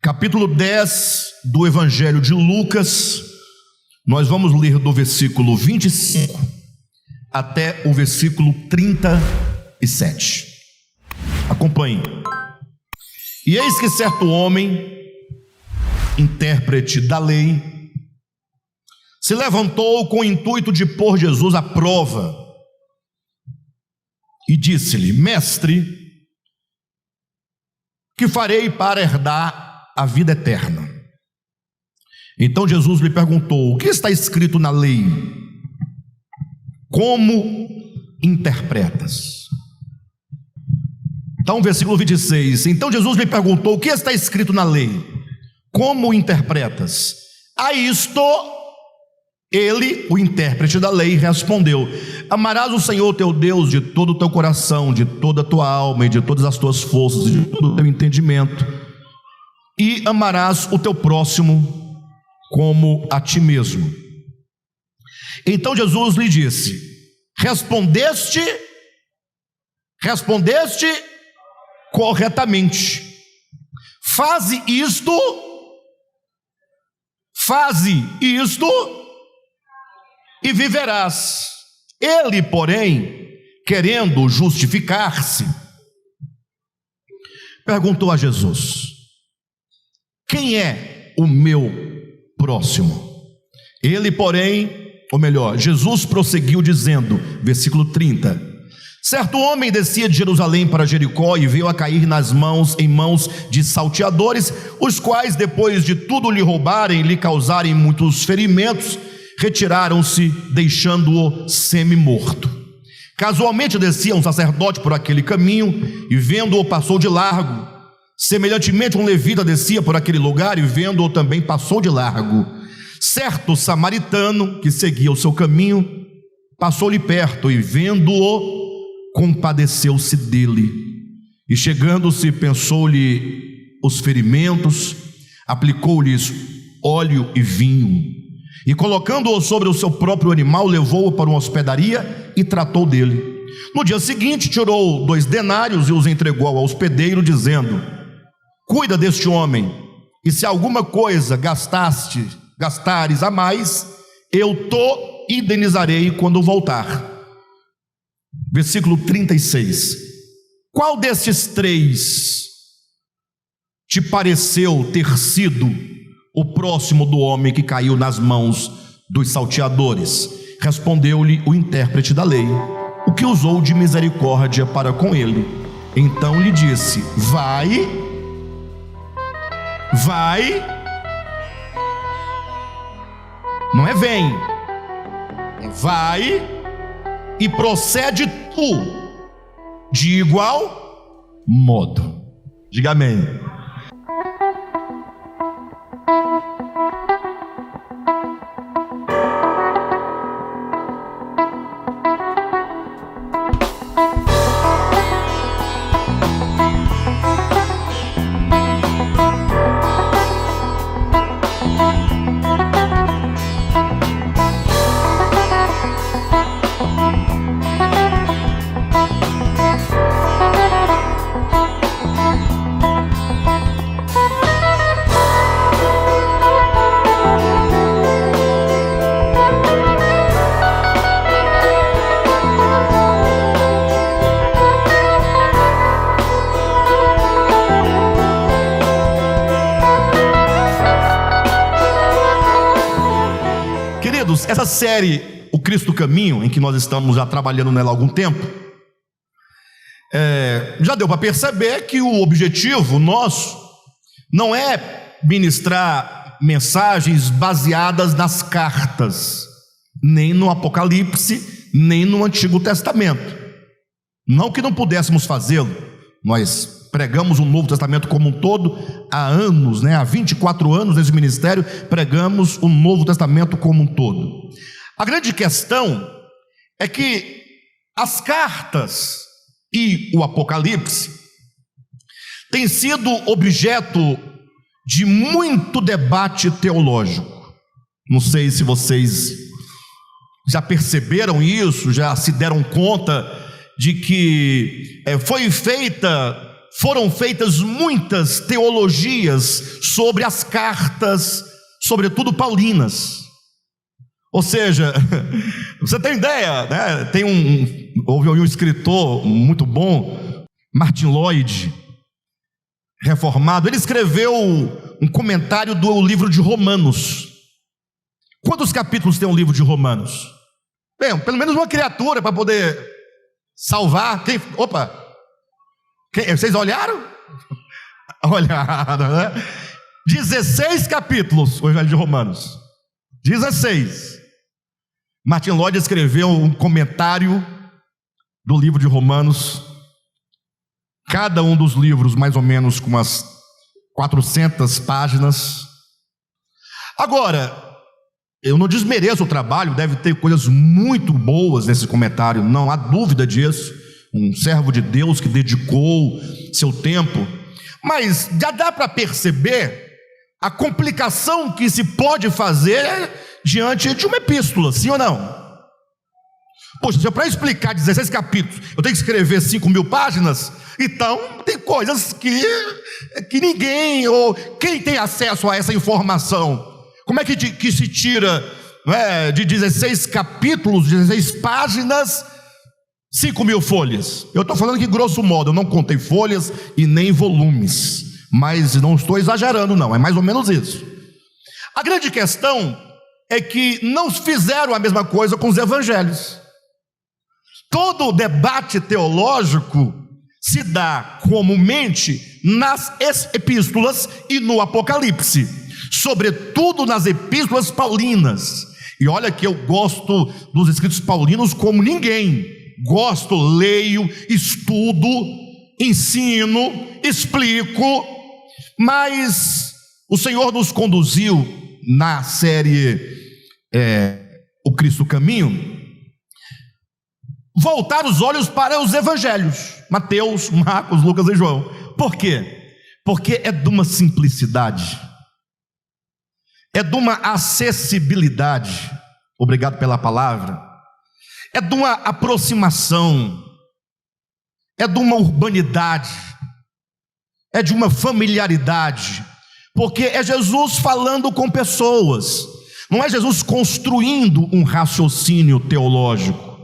Capítulo 10 do Evangelho de Lucas. Nós vamos ler do versículo 25 até o versículo 37. Acompanhe. E eis que certo homem, intérprete da lei, se levantou com o intuito de pôr Jesus à prova e disse-lhe: Mestre, que farei para herdar a vida eterna? Então Jesus lhe perguntou: o que está escrito na lei? Como interpretas? Então, versículo 26. Então Jesus lhe perguntou: o que está escrito na lei? Como interpretas? A isto ele, o intérprete da lei, respondeu: amarás o Senhor teu Deus de todo o teu coração, de toda a tua alma e de todas as tuas forças e de todo o teu entendimento, e amarás o teu próximo como a ti mesmo. Então Jesus lhe disse: respondeste corretamente. Faze isto e viverás. Ele, porém, querendo justificar-se, perguntou a Jesus: quem é o meu próximo? Ele, porém, ou melhor, Jesus prosseguiu dizendo, versículo 30: certo homem descia de Jerusalém para Jericó e veio a cair em mãos de salteadores, os quais, depois de tudo lhe roubarem, lhe causarem muitos ferimentos, retiraram-se, deixando-o semi-morto. Casualmente descia um sacerdote por aquele caminho e, vendo-o, passou de largo. Semelhantemente, um levita descia por aquele lugar e, vendo-o, também passou de largo. Certo samaritano que seguia o seu caminho passou-lhe perto e, vendo-o, compadeceu-se dele. E, chegando-se, pensou-lhe os ferimentos, aplicou-lhes óleo e vinho, e, colocando-o sobre o seu próprio animal, levou-o para uma hospedaria e tratou dele. No dia seguinte, tirou 2 denários e os entregou ao hospedeiro, dizendo: cuida deste homem, e se alguma coisa gastares a mais, eu te indenizarei quando voltar. Versículo 36. Qual destes 3 te pareceu ter sido o próximo do homem que caiu nas mãos dos salteadores? Respondeu-lhe o intérprete da lei: o que usou de misericórdia para com ele. Então lhe disse: vai, não é vem, vai e procede tu de igual modo. Diga amém. Essa série, O Cristo Caminho, em que nós estamos já trabalhando nela há algum tempo, já deu para perceber que o objetivo nosso não é ministrar mensagens baseadas nas cartas, nem no Apocalipse, nem no Antigo Testamento. Não que não pudéssemos fazê-lo. Nós pregamos o Novo Testamento como um todo há anos, há 24 anos nesse ministério, pregamos o Novo Testamento como um todo. A grande questão é que as cartas e o Apocalipse têm sido objeto de muito debate teológico. Não sei se vocês já perceberam isso, já se deram conta de que foi feita foram feitas muitas teologias sobre as cartas, sobretudo paulinas. Ou seja, você tem ideia, né? Houve um escritor muito bom, Martin Lloyd, reformado, ele escreveu um comentário do livro de Romanos. Quantos capítulos tem um livro de Romanos? Bem, pelo menos uma criatura para poder salvar. Vocês olharam? Olharam, né? 16 capítulos o Evangelho de Romanos. 16. Martin Lloyd escreveu um comentário do livro de Romanos. Cada um dos livros mais ou menos com umas 400 páginas. Agora, eu não desmereço o trabalho, deve ter coisas muito boas nesse comentário, não há dúvida disso. Um servo de Deus que dedicou seu tempo, mas já dá para perceber a complicação que se pode fazer diante de uma epístola, sim ou não? Poxa, se eu para explicar 16 capítulos eu tenho que escrever 5.000 páginas, então tem coisas que ninguém, ou quem tem acesso a essa informação, como é que se tira, de 16 capítulos, 16 páginas, 5.000 folhas? Eu estou falando que grosso modo, eu não contei folhas e nem volumes, mas não estou exagerando não, é mais ou menos isso. A grande questão é que não fizeram a mesma coisa com os evangelhos. Todo o debate teológico se dá comumente nas epístolas e no Apocalipse, sobretudo nas epístolas paulinas. E olha que eu gosto dos escritos paulinos como ninguém. Gosto, leio, estudo, ensino, explico, mas o Senhor nos conduziu na série O Cristo Caminho, voltar os olhos para os evangelhos, Mateus, Marcos, Lucas e João. Por quê? Porque é de uma simplicidade, é de uma acessibilidade, obrigado pela palavra, é de uma aproximação, é de uma urbanidade, é de uma familiaridade, porque é Jesus falando com pessoas, não é Jesus construindo um raciocínio teológico.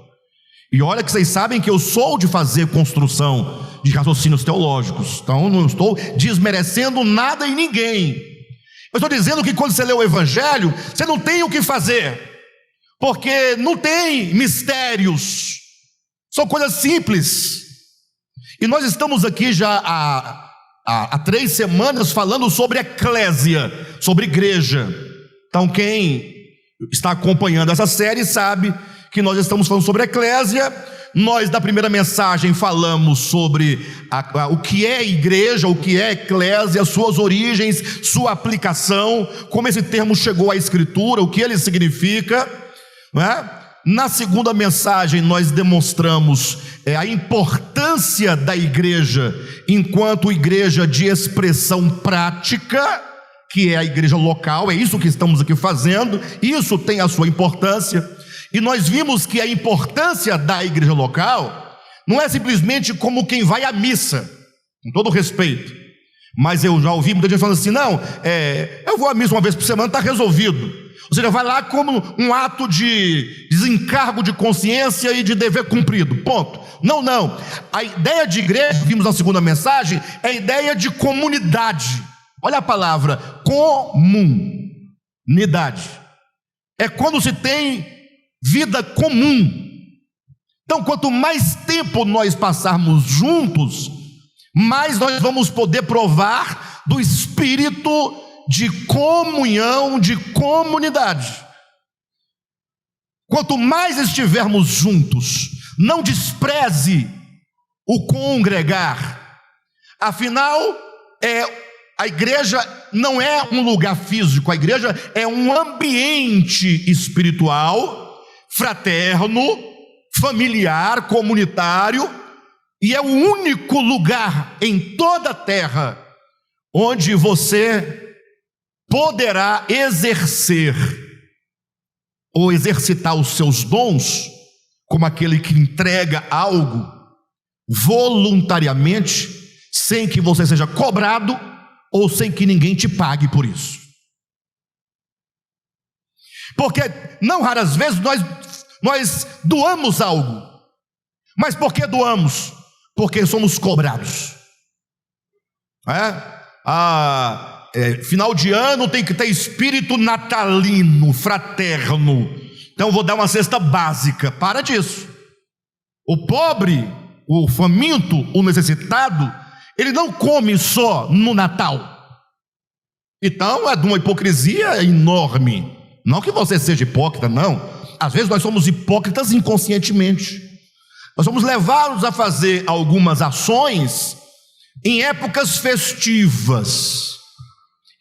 E olha que vocês sabem que eu sou de fazer construção de raciocínios teológicos, então não estou desmerecendo nada e ninguém. Eu estou dizendo que quando você lê o Evangelho, você não tem o que fazer, porque não tem mistérios, são coisas simples. E nós estamos aqui já há 3 semanas falando sobre eclésia, sobre igreja. Então quem está acompanhando essa série sabe que nós estamos falando sobre a eclésia. Nós na primeira mensagem falamos sobre o que é igreja, o que é eclésia, suas origens, sua aplicação, como esse termo chegou à Escritura, o que ele significa, não é? Na segunda mensagem nós demonstramos a importância da igreja enquanto igreja de expressão prática, que é a igreja local. É isso que estamos aqui fazendo, isso tem a sua importância. E nós vimos que a importância da igreja local não é simplesmente como quem vai à missa, com todo respeito, mas eu já ouvi muita gente falando assim, não, eu vou à missa uma vez por semana, está resolvido. Ou seja, vai lá como um ato de desencargo de consciência e de dever cumprido, ponto. Não, a ideia de igreja, vimos na segunda mensagem, é a ideia de comunidade. Olha a palavra, comunidade, é quando se tem vida comum. Então, quanto mais tempo nós passarmos juntos, mais nós vamos poder provar do espírito de comunhão, de comunidade. Quanto mais estivermos juntos, não despreze o congregar. Afinal, a igreja não é um lugar físico, a igreja é um ambiente espiritual, fraterno, familiar, comunitário, e é o único lugar em toda a terra onde você poderá exercer ou exercitar os seus dons, como aquele que entrega algo voluntariamente, sem que você seja cobrado ou sem que ninguém te pague por isso. Porque não raras vezes nós doamos algo. Mas por que doamos? Porque somos cobrados. Final de ano tem que ter espírito natalino, fraterno. Então vou dar uma cesta básica. Para disso. O pobre, o faminto, o necessitado, ele não come só no Natal. Então é de uma hipocrisia enorme. Não que você seja hipócrita, não. Às vezes nós somos hipócritas inconscientemente. Nós somos levados a fazer algumas ações em épocas festivas.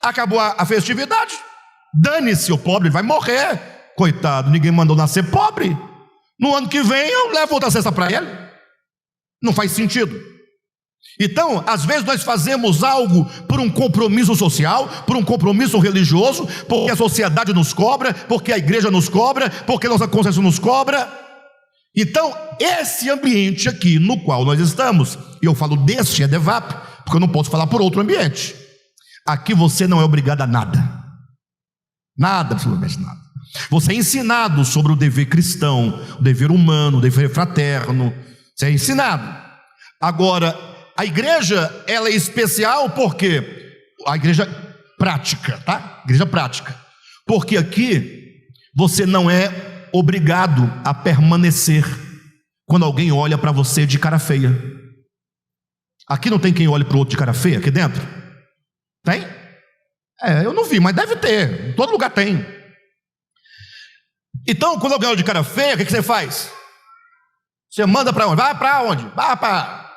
Acabou a festividade, dane-se, o pobre vai morrer. Coitado, ninguém mandou nascer pobre. No ano que vem eu levo outra cesta para ele. Não faz sentido. Então, às vezes nós fazemos algo por um compromisso social, por um compromisso religioso, porque a sociedade nos cobra, porque a igreja nos cobra, porque a nossa consciência nos cobra. Então, esse ambiente aqui no qual nós estamos, e eu falo deste EDEVAP, porque eu não posso falar por outro ambiente. Aqui você não é obrigado a nada. Nada, absolutamente nada. Você é ensinado sobre o dever cristão, o dever humano, o dever fraterno. Você é ensinado. Agora, a igreja, ela é especial porque a igreja prática, tá? Igreja prática. Porque aqui você não é obrigado a permanecer quando alguém olha para você de cara feia. Aqui não tem quem olhe para o outro de cara feia aqui dentro? Tem? Eu não vi, mas deve ter. Em todo lugar tem. Então, quando alguém olha de cara feia, o que você faz? Você manda para onde? Vai para onde? Vai para...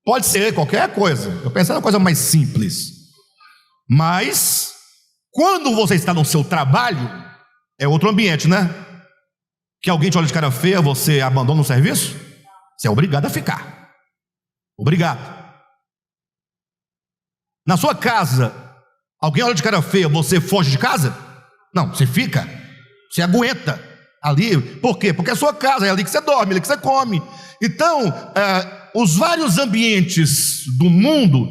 Pode ser qualquer coisa. Eu pensei numa coisa mais simples. Mas, quando você está no seu trabalho, é outro ambiente, né? Que alguém te olha de cara feia, você abandona o serviço? Você é obrigado a ficar. Obrigado. Na sua casa, alguém olha de cara feia, você foge de casa? Não, você fica. Você aguenta ali. Por quê? Porque é a sua casa, é ali que você dorme, é ali que você come. Então, os vários ambientes do mundo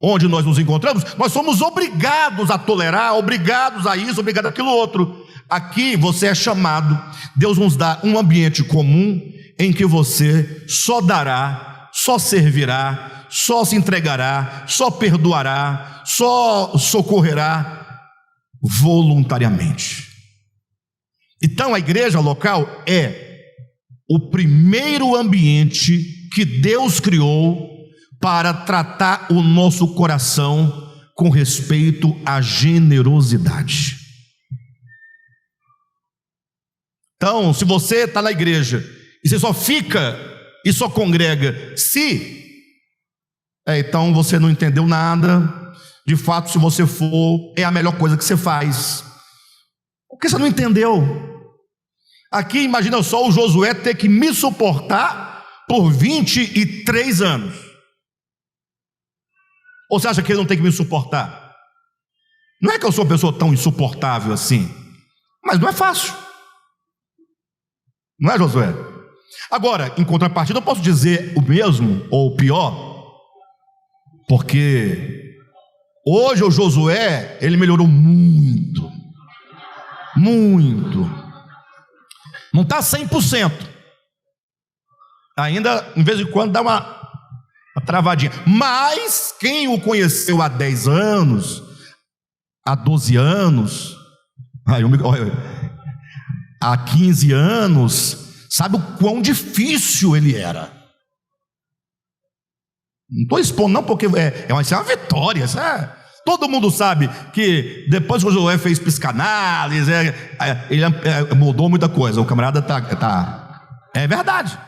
onde nós nos encontramos, nós somos obrigados a tolerar, obrigados a isso, obrigados àquilo outro. Aqui você é chamado, Deus nos dá um ambiente comum em que você só dará, só servirá, só se entregará, só perdoará, só socorrerá voluntariamente. Então a igreja local é o primeiro ambiente que Deus criou para tratar o nosso coração com respeito à generosidade. Então, se você está na igreja e você só fica e só congrega então você não entendeu nada. De fato, se você for, é a melhor coisa que você faz. Porque você não entendeu. Aqui, imagina só o Josué ter que me suportar por 23 anos. Ou você acha que ele não tem que me suportar? Não é que eu sou uma pessoa tão insuportável assim, mas não é fácil. Não é, Josué? Agora, em contrapartida, eu posso dizer o mesmo ou o pior, porque hoje o Josué, ele melhorou muito. Muito. Não está 100%. Ainda, de vez em quando, dá uma travadinha. Mas quem o conheceu há 10 anos, há 12 anos, há 15 anos, sabe o quão difícil ele era. Não estou expondo não, porque é uma vitória. Todo mundo sabe que depois que o Josué fez psicanálise, ele mudou muita coisa. O camarada é verdade.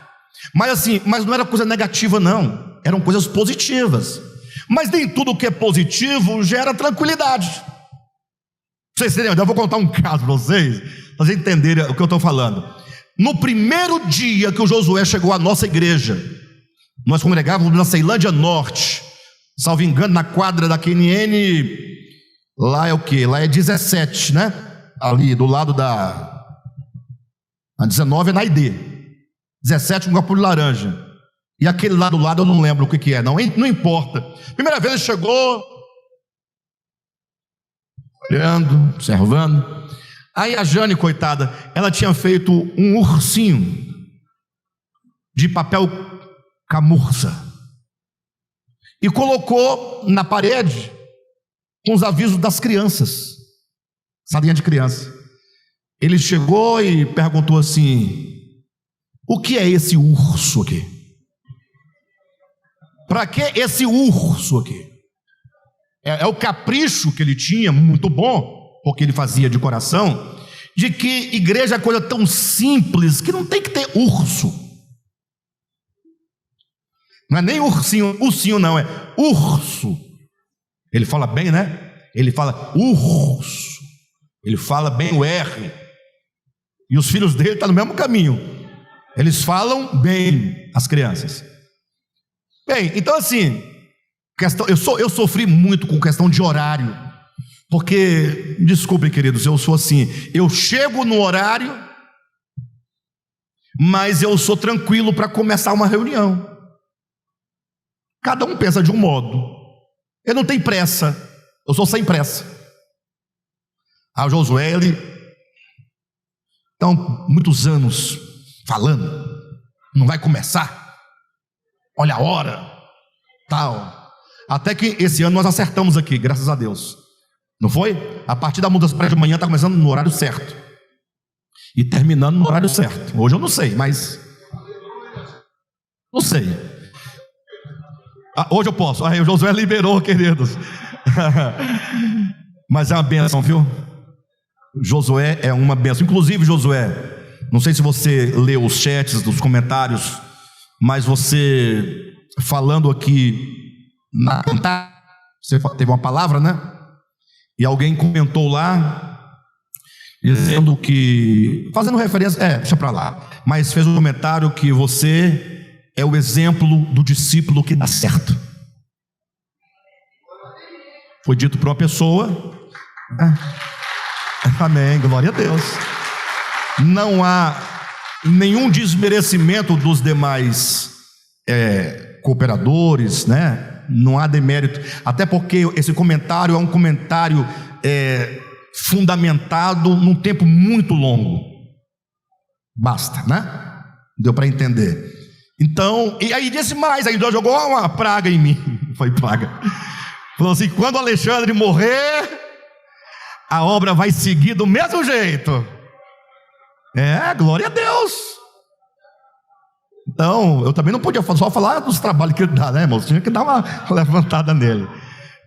Mas não era coisa negativa não, eram coisas positivas. Mas nem tudo que é positivo gera tranquilidade. Vocês entendem? Eu vou contar um caso para vocês entenderem o que eu estou falando. No primeiro dia que o Josué chegou à nossa igreja, nós congregávamos na Ceilândia Norte, salvo engano, na quadra da QNN. Lá é o quê? Lá é 17, né? Ali do lado a 19 é na ID, 17 com capuz de laranja, E aquele lá do lado eu não lembro o que é, não importa. Primeira vez ele chegou, olhando, observando. Aí a Jane, coitada, ela tinha feito um ursinho de papel camurça e colocou na parede com os avisos das crianças, salinha de criança. Ele chegou e perguntou assim: o que é esse urso aqui? Para que esse urso aqui? É o capricho que ele tinha, muito bom, porque ele fazia de coração, de que igreja é coisa tão simples que não tem que ter urso. Não é nem ursinho não, é urso. Ele fala bem, né? Ele fala urso. Ele fala bem o R. E os filhos dele estão no mesmo caminho. Eles falam bem, as crianças. Bem, então assim, eu sofri muito com questão de horário. Porque, desculpem queridos, eu sou assim, eu chego no horário, mas eu sou tranquilo para começar uma reunião. Cada um pensa de um modo. Eu não tenho pressa, eu sou sem pressa. O Josué, ele então, muitos anos falando, não vai começar, olha a hora, tal. Até que esse ano nós acertamos aqui, graças a Deus. Não foi? A partir da mudança para de manhã está começando no horário certo e terminando no horário certo. Hoje eu não sei, mas não sei. Hoje eu posso. Aí o Josué liberou, queridos. Mas é uma bênção, viu? Josué é uma bênção. Inclusive, Josué, não sei se você leu os chats dos comentários, mas você falando aqui na cantar, você teve uma palavra, né? E alguém comentou lá, dizendo que, fazendo referência, deixa para lá, mas fez um comentário que você é o exemplo do discípulo que dá certo. Foi dito por uma pessoa. Amém, glória a Deus. Não há nenhum desmerecimento dos demais cooperadores, né? Não há demérito, até porque esse comentário é um comentário fundamentado num tempo muito longo. Basta, né? Deu para entender. Então, e aí disse mais, aí Deus jogou uma praga em mim. Foi praga. Falou assim: quando Alexandre morrer, a obra vai seguir do mesmo jeito. Glória a Deus. Então, eu também não podia só falar dos trabalhos que ele dá, né, irmão? Tinha que dar uma levantada nele.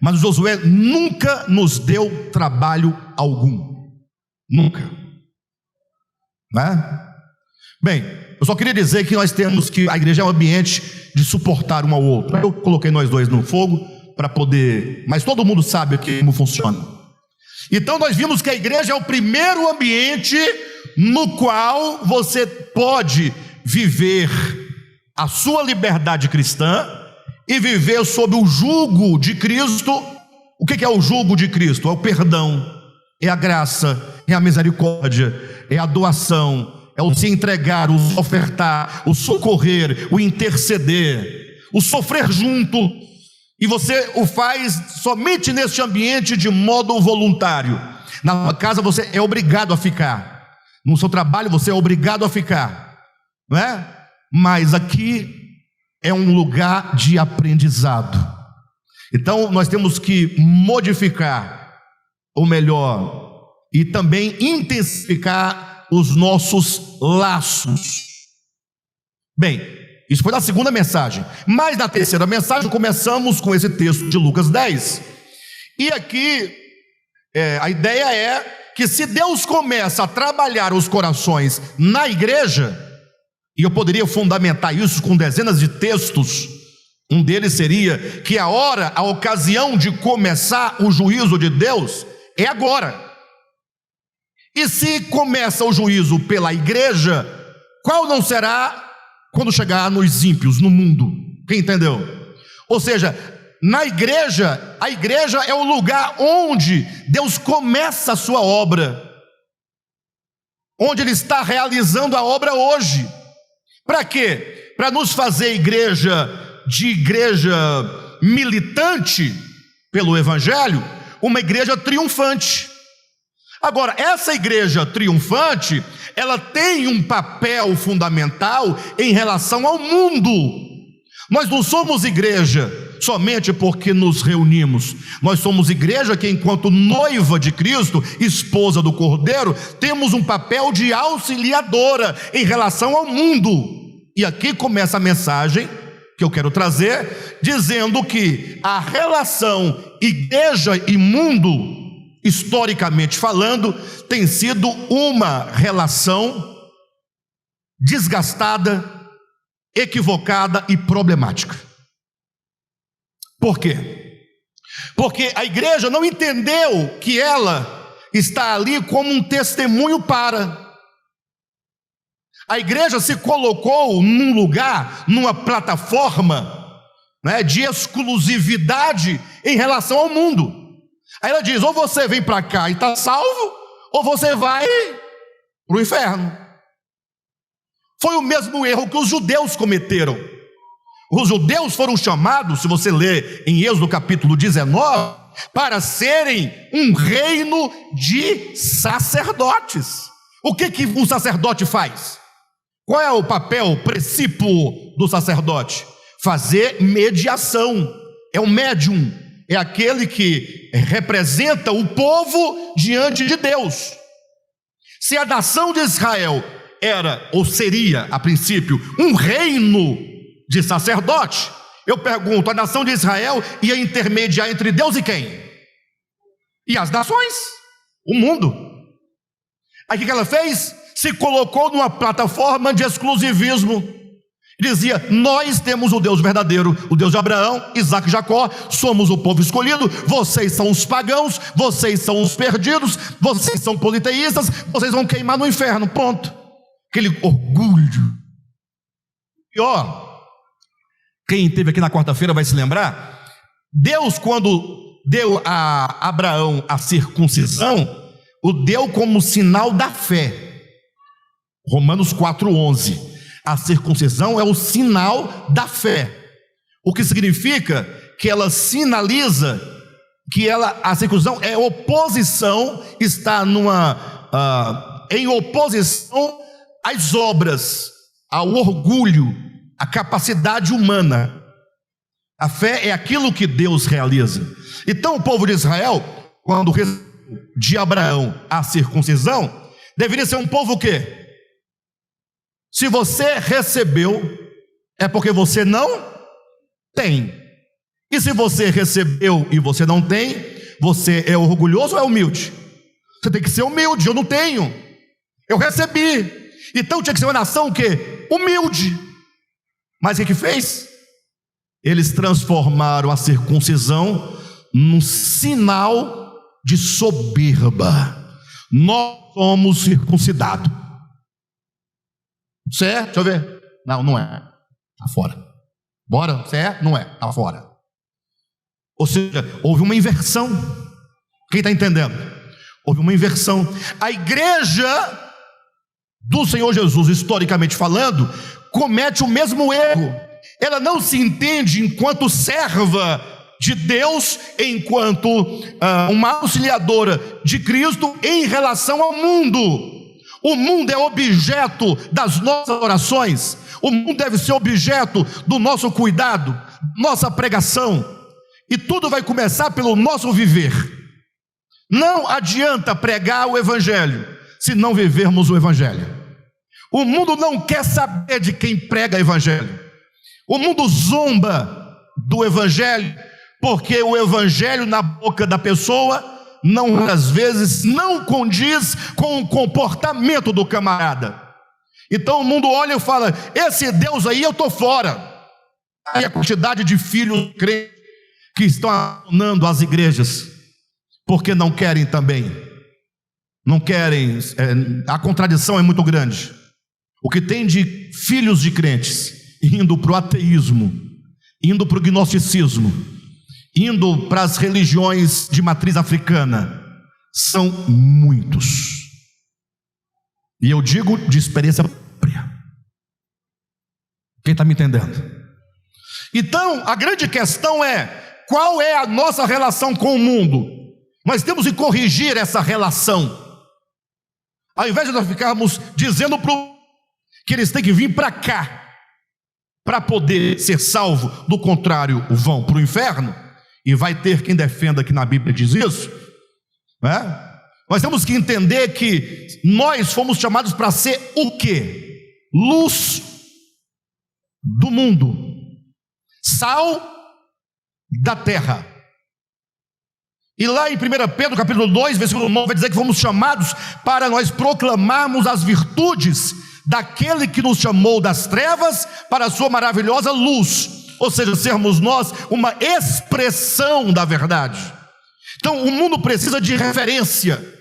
Mas o Josué nunca nos deu trabalho algum. Nunca. Né? Bem, eu só queria dizer que nós temos que a igreja é um ambiente de suportar um ao outro. Eu coloquei nós dois no fogo para poder, mas todo mundo sabe aqui como funciona. Então nós vimos que a igreja é o primeiro ambiente no qual você pode viver a sua liberdade cristã e viver sob o jugo de Cristo. O que é o jugo de Cristo? É o perdão, é a graça, é a misericórdia, é a doação, é o se entregar, o ofertar, o socorrer, o interceder, o sofrer junto. E você o faz somente neste ambiente de modo voluntário. Na sua casa você é obrigado a ficar, no seu trabalho você é obrigado a ficar, não é? Mas aqui é um lugar de aprendizado. Então nós temos que modificar, ou melhor, e também intensificar os nossos laços. Bem, isso foi na segunda mensagem. Mas na terceira mensagem começamos com esse texto de Lucas 10. E aqui a ideia é que se Deus começa a trabalhar os corações na igreja, e eu poderia fundamentar isso com dezenas de textos. Um deles seria que a hora, a ocasião de começar o juízo de Deus é agora. E se começa o juízo pela igreja, qual não será quando chegar nos ímpios, no mundo? Quem entendeu? Ou seja, na igreja, a igreja é o lugar onde Deus começa a sua obra, onde Ele está realizando a obra hoje. Para quê? para nos fazer igreja militante pelo Evangelho, uma igreja triunfante. Agora, essa igreja triunfante, ela tem um papel fundamental em relação ao mundo. Nós não somos igreja somente porque nos reunimos. Nós somos igreja que, enquanto noiva de Cristo, esposa do Cordeiro, temos um papel de auxiliadora em relação ao mundo. E aqui começa a mensagem que eu quero trazer, dizendo que a relação igreja e mundo, historicamente falando, tem sido uma relação desgastada, equivocada e problemática. Por quê? Porque a igreja não entendeu que ela está ali como um testemunho para. A igreja se colocou num lugar, numa plataforma, né, de exclusividade em relação ao mundo. Aí ela diz: ou você vem para cá e está salvo, ou você vai para o inferno. Foi o mesmo erro que os judeus cometeram. Os judeus foram chamados, se você ler em Êxodo capítulo 19, para serem um reino de sacerdotes. O que um sacerdote faz? Qual é o papel, o princípio do sacerdote? Fazer mediação. É um médium, é aquele que representa o povo diante de Deus. Se a nação de Israel era, ou seria, a princípio, um reino de sacerdote, eu pergunto, a nação de Israel ia intermediar entre Deus e quem? E as nações, o mundo. Aí o que ela fez? Se colocou numa plataforma de exclusivismo. Dizia: nós temos o Deus verdadeiro, o Deus de Abraão, Isaac e Jacó, somos o povo escolhido, vocês são os pagãos, vocês são os perdidos, vocês são politeístas, vocês vão queimar no inferno, ponto. Aquele orgulho. Pior, quem esteve aqui na quarta-feira vai se lembrar, Deus, quando deu a Abraão a circuncisão, o deu como sinal da fé. Romanos 4,11. A circuncisão é o sinal da fé. O que significa que ela sinaliza que a circuncisão é oposição, está em oposição às obras, ao orgulho, à capacidade humana. A fé é aquilo que Deus realiza. Então o povo de Israel, quando recebeu de Abraão a circuncisão, deveria ser um povo o quê? Se você recebeu, é porque você não tem. E se você recebeu e você não tem, você é orgulhoso ou é humilde? Você tem que ser humilde. Eu não tenho, eu recebi. Então tinha que ser uma nação o quê? Humilde. Mas o que fez? Eles transformaram a circuncisão num sinal de soberba. Nós somos circuncidados. Você é? Deixa eu ver. Não, não é. Está fora. Bora? Você é? Não é. Está fora. Ou seja, houve uma inversão. Quem está entendendo? Houve uma inversão. A igreja do Senhor Jesus, historicamente falando, comete o mesmo erro. Ela não se entende enquanto serva de Deus, enquanto uma auxiliadora de Cristo em relação ao mundo. O mundo é objeto das nossas orações, o mundo deve ser objeto do nosso cuidado, nossa pregação, e tudo vai começar pelo nosso viver. Não adianta pregar o Evangelho se não vivermos o Evangelho. O mundo não quer saber de quem prega o Evangelho. O mundo zomba do Evangelho, porque o Evangelho na boca da pessoa não, às vezes, não condiz com o comportamento do camarada. Então o mundo olha e fala: esse Deus aí eu estou fora. Aí a quantidade de filhos crentes que estão abandonando as igrejas, porque não querem também. Não querem, a contradição é muito grande. O que tem de filhos de crentes indo para o ateísmo, indo para o gnosticismo, indo para as religiões de matriz africana, são muitos. E eu digo de experiência própria. Quem está me entendendo? Então, a grande questão é: qual é a nossa relação com o mundo? Nós temos que corrigir essa relação. Ao invés de nós ficarmos dizendo que eles têm que vir para cá para poder ser salvo, do contrário, vão para o inferno, e vai ter quem defenda que na Bíblia diz isso, né? Nós temos que entender que nós fomos chamados para ser o quê? Luz do mundo, sal da terra. E lá em 1 Pedro capítulo 2, versículo 9, vai dizer que fomos chamados para nós proclamarmos as virtudes daquele que nos chamou das trevas para a sua maravilhosa luz, ou seja, sermos nós uma expressão da verdade. Então o mundo precisa de referência.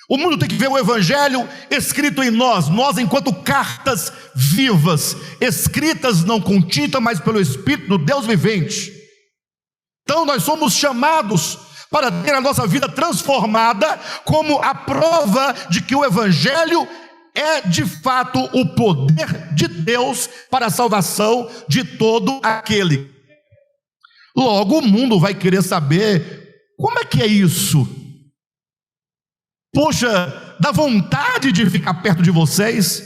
O mundo tem que ver o evangelho escrito em nós enquanto cartas vivas, escritas não com tinta, mas pelo Espírito do Deus vivente. Então nós somos chamados para ter a nossa vida transformada como a prova de que o evangelho é de fato o poder de Deus para a salvação de todo aquele. Logo o mundo vai querer saber: como é que é isso? Poxa, dá vontade de ficar perto de vocês.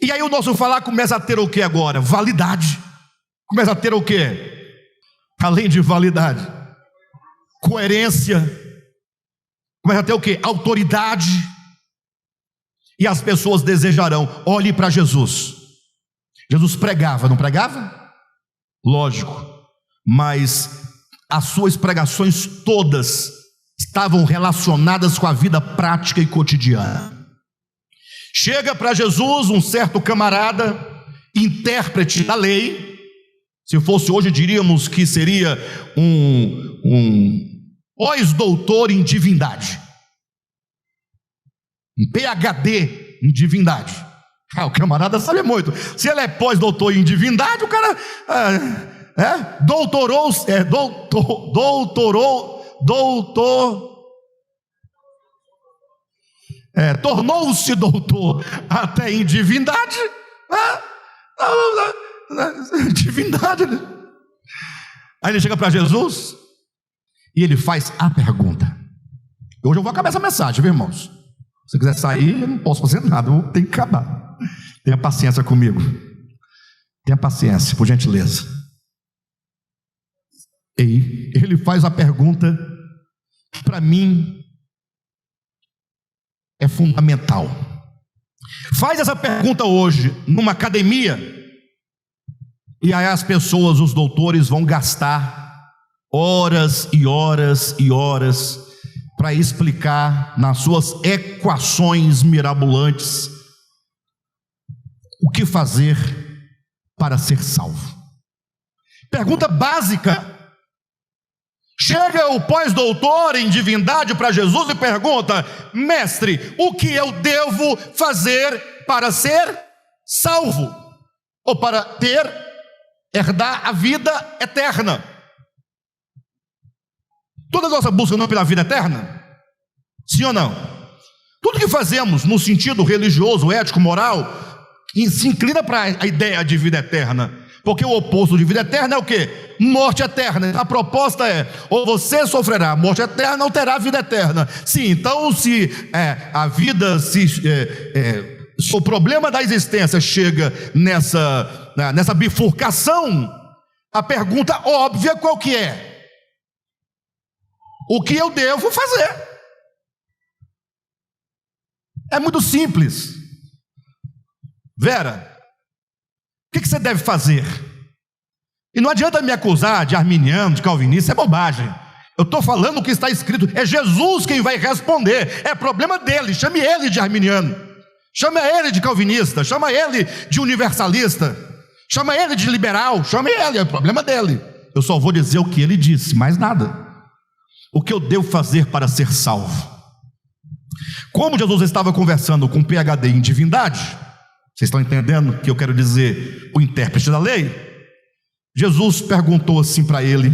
E aí o nosso falar começa a ter o que agora? Validade. Começa a ter o que? Além de validade, coerência. Começa a ter o que? Autoridade. E as pessoas desejarão: olhe para Jesus. Jesus pregava, não pregava? Lógico. Mas as suas pregações todas estavam relacionadas com a vida prática e cotidiana. Chega para Jesus um certo camarada, intérprete da lei. Se fosse hoje, diríamos que seria um pós-doutor em divindade, um PhD em divindade. O camarada sabe muito. Se ele é pós-doutor em divindade, o cara tornou-se doutor até em divindade. Divindade, né? Aí ele chega para Jesus e ele faz a pergunta. Hoje eu vou acabar essa mensagem, viu, irmãos? Se você quiser sair, eu não posso fazer nada, eu tenho que acabar. Tenha paciência comigo. Tenha paciência, por gentileza. E ele faz a pergunta que para mim é fundamental. Faz essa pergunta hoje numa academia, e aí as pessoas, os doutores, vão gastar horas e horas e horas para explicar nas suas equações mirabolantes o que fazer para ser salvo. Pergunta básica. Chega o pós-doutor em divindade para Jesus e pergunta: mestre, o que eu devo fazer para ser salvo? Ou para herdar a vida eterna? Toda a nossa busca não é pela vida eterna? Sim ou não? Tudo que fazemos no sentido religioso, ético, moral, se inclina para a ideia de vida eterna. Porque o oposto de vida eterna é o quê? Morte eterna. A proposta é: ou você sofrerá morte eterna ou terá vida eterna. Sim, então se a vida, se o problema da existência chega nessa bifurcação, a pergunta óbvia qual que é? O que eu devo fazer? É muito simples. Vera, o que você deve fazer? E não adianta me acusar de arminiano, de calvinista, é bobagem. Eu estou falando o que está escrito. É Jesus quem vai responder. É problema dele. Chame ele de arminiano, chame ele de calvinista, chama ele de universalista, chama ele de liberal, chame ele, é problema dele. Eu só vou dizer o que ele disse, mais nada. O que eu devo fazer para ser salvo? Como Jesus estava conversando com um PhD em divindade, vocês estão entendendo o que eu quero dizer? O intérprete da lei. Jesus perguntou assim para ele,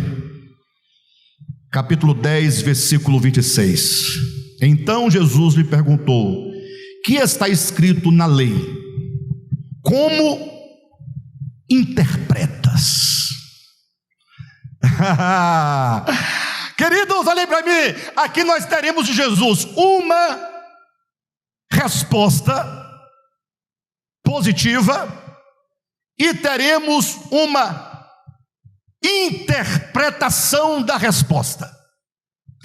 capítulo 10, versículo 26. Então Jesus lhe perguntou: que está escrito na lei? Como interpretas. Queridos, olhem para mim. Aqui nós teremos de Jesus uma resposta positiva e teremos uma interpretação da resposta.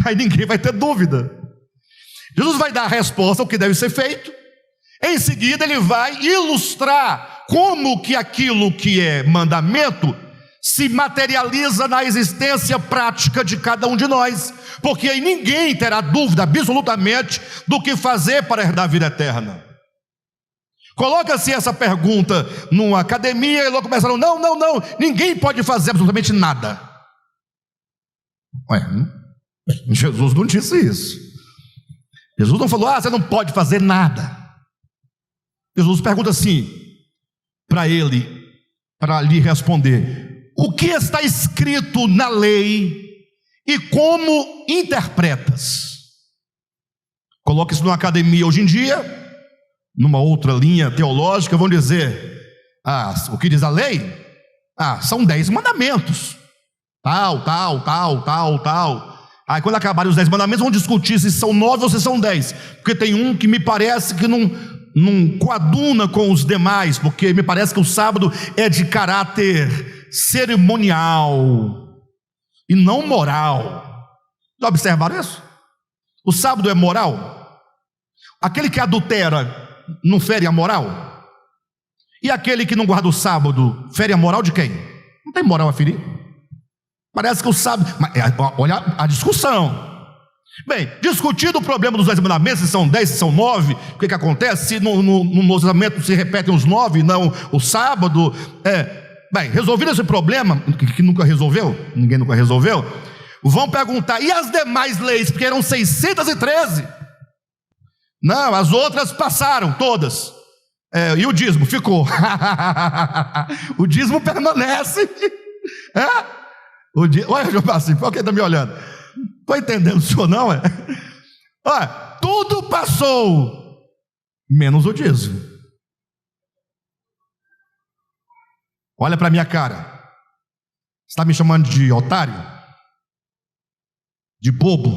Aí ninguém vai ter dúvida. Jesus vai dar a resposta, o que deve ser feito. Em seguida ele vai ilustrar como que aquilo que é mandamento se materializa na existência prática de cada um de nós, porque aí ninguém terá dúvida absolutamente do que fazer para herdar a vida eterna. Coloca-se essa pergunta numa academia e logo começaram, não, ninguém pode fazer absolutamente nada. Jesus não disse isso. Jesus não falou, você não pode fazer nada. Jesus pergunta assim para ele, para lhe responder: o que está escrito na lei e como interpretas? Coloque isso numa academia hoje em dia, numa outra linha teológica, vão dizer, o que diz a lei? São 10 mandamentos, tal. Aí quando acabarem os 10 mandamentos, vão discutir se são 9 ou se são 10, porque tem um que me parece que não coaduna com os demais, porque me parece que o sábado é de caráter cerimonial e não moral. Já observaram isso? O sábado é moral? Aquele que adultera não fere a moral? E aquele que não guarda o sábado fere a moral de quem? Não tem moral a ferir. Parece que o sábado... olha a discussão. Bem, discutido o problema dos 10 mandamentos, se são 10, se são 9, o que acontece? Se no Novo Testamento se repetem os 9, não o sábado. Bem, resolvido esse problema, que nunca resolveu, ninguém nunca resolveu, vão perguntar, e as demais leis, porque eram 613? Não, as outras passaram, todas. E o dízimo ficou. O dízimo permanece. Olha, João Passinho, por que está me olhando? Estou entendendo o senhor, não é? Olha, tudo passou, menos o dízimo. Olha para a minha cara. Você está me chamando de otário? De bobo?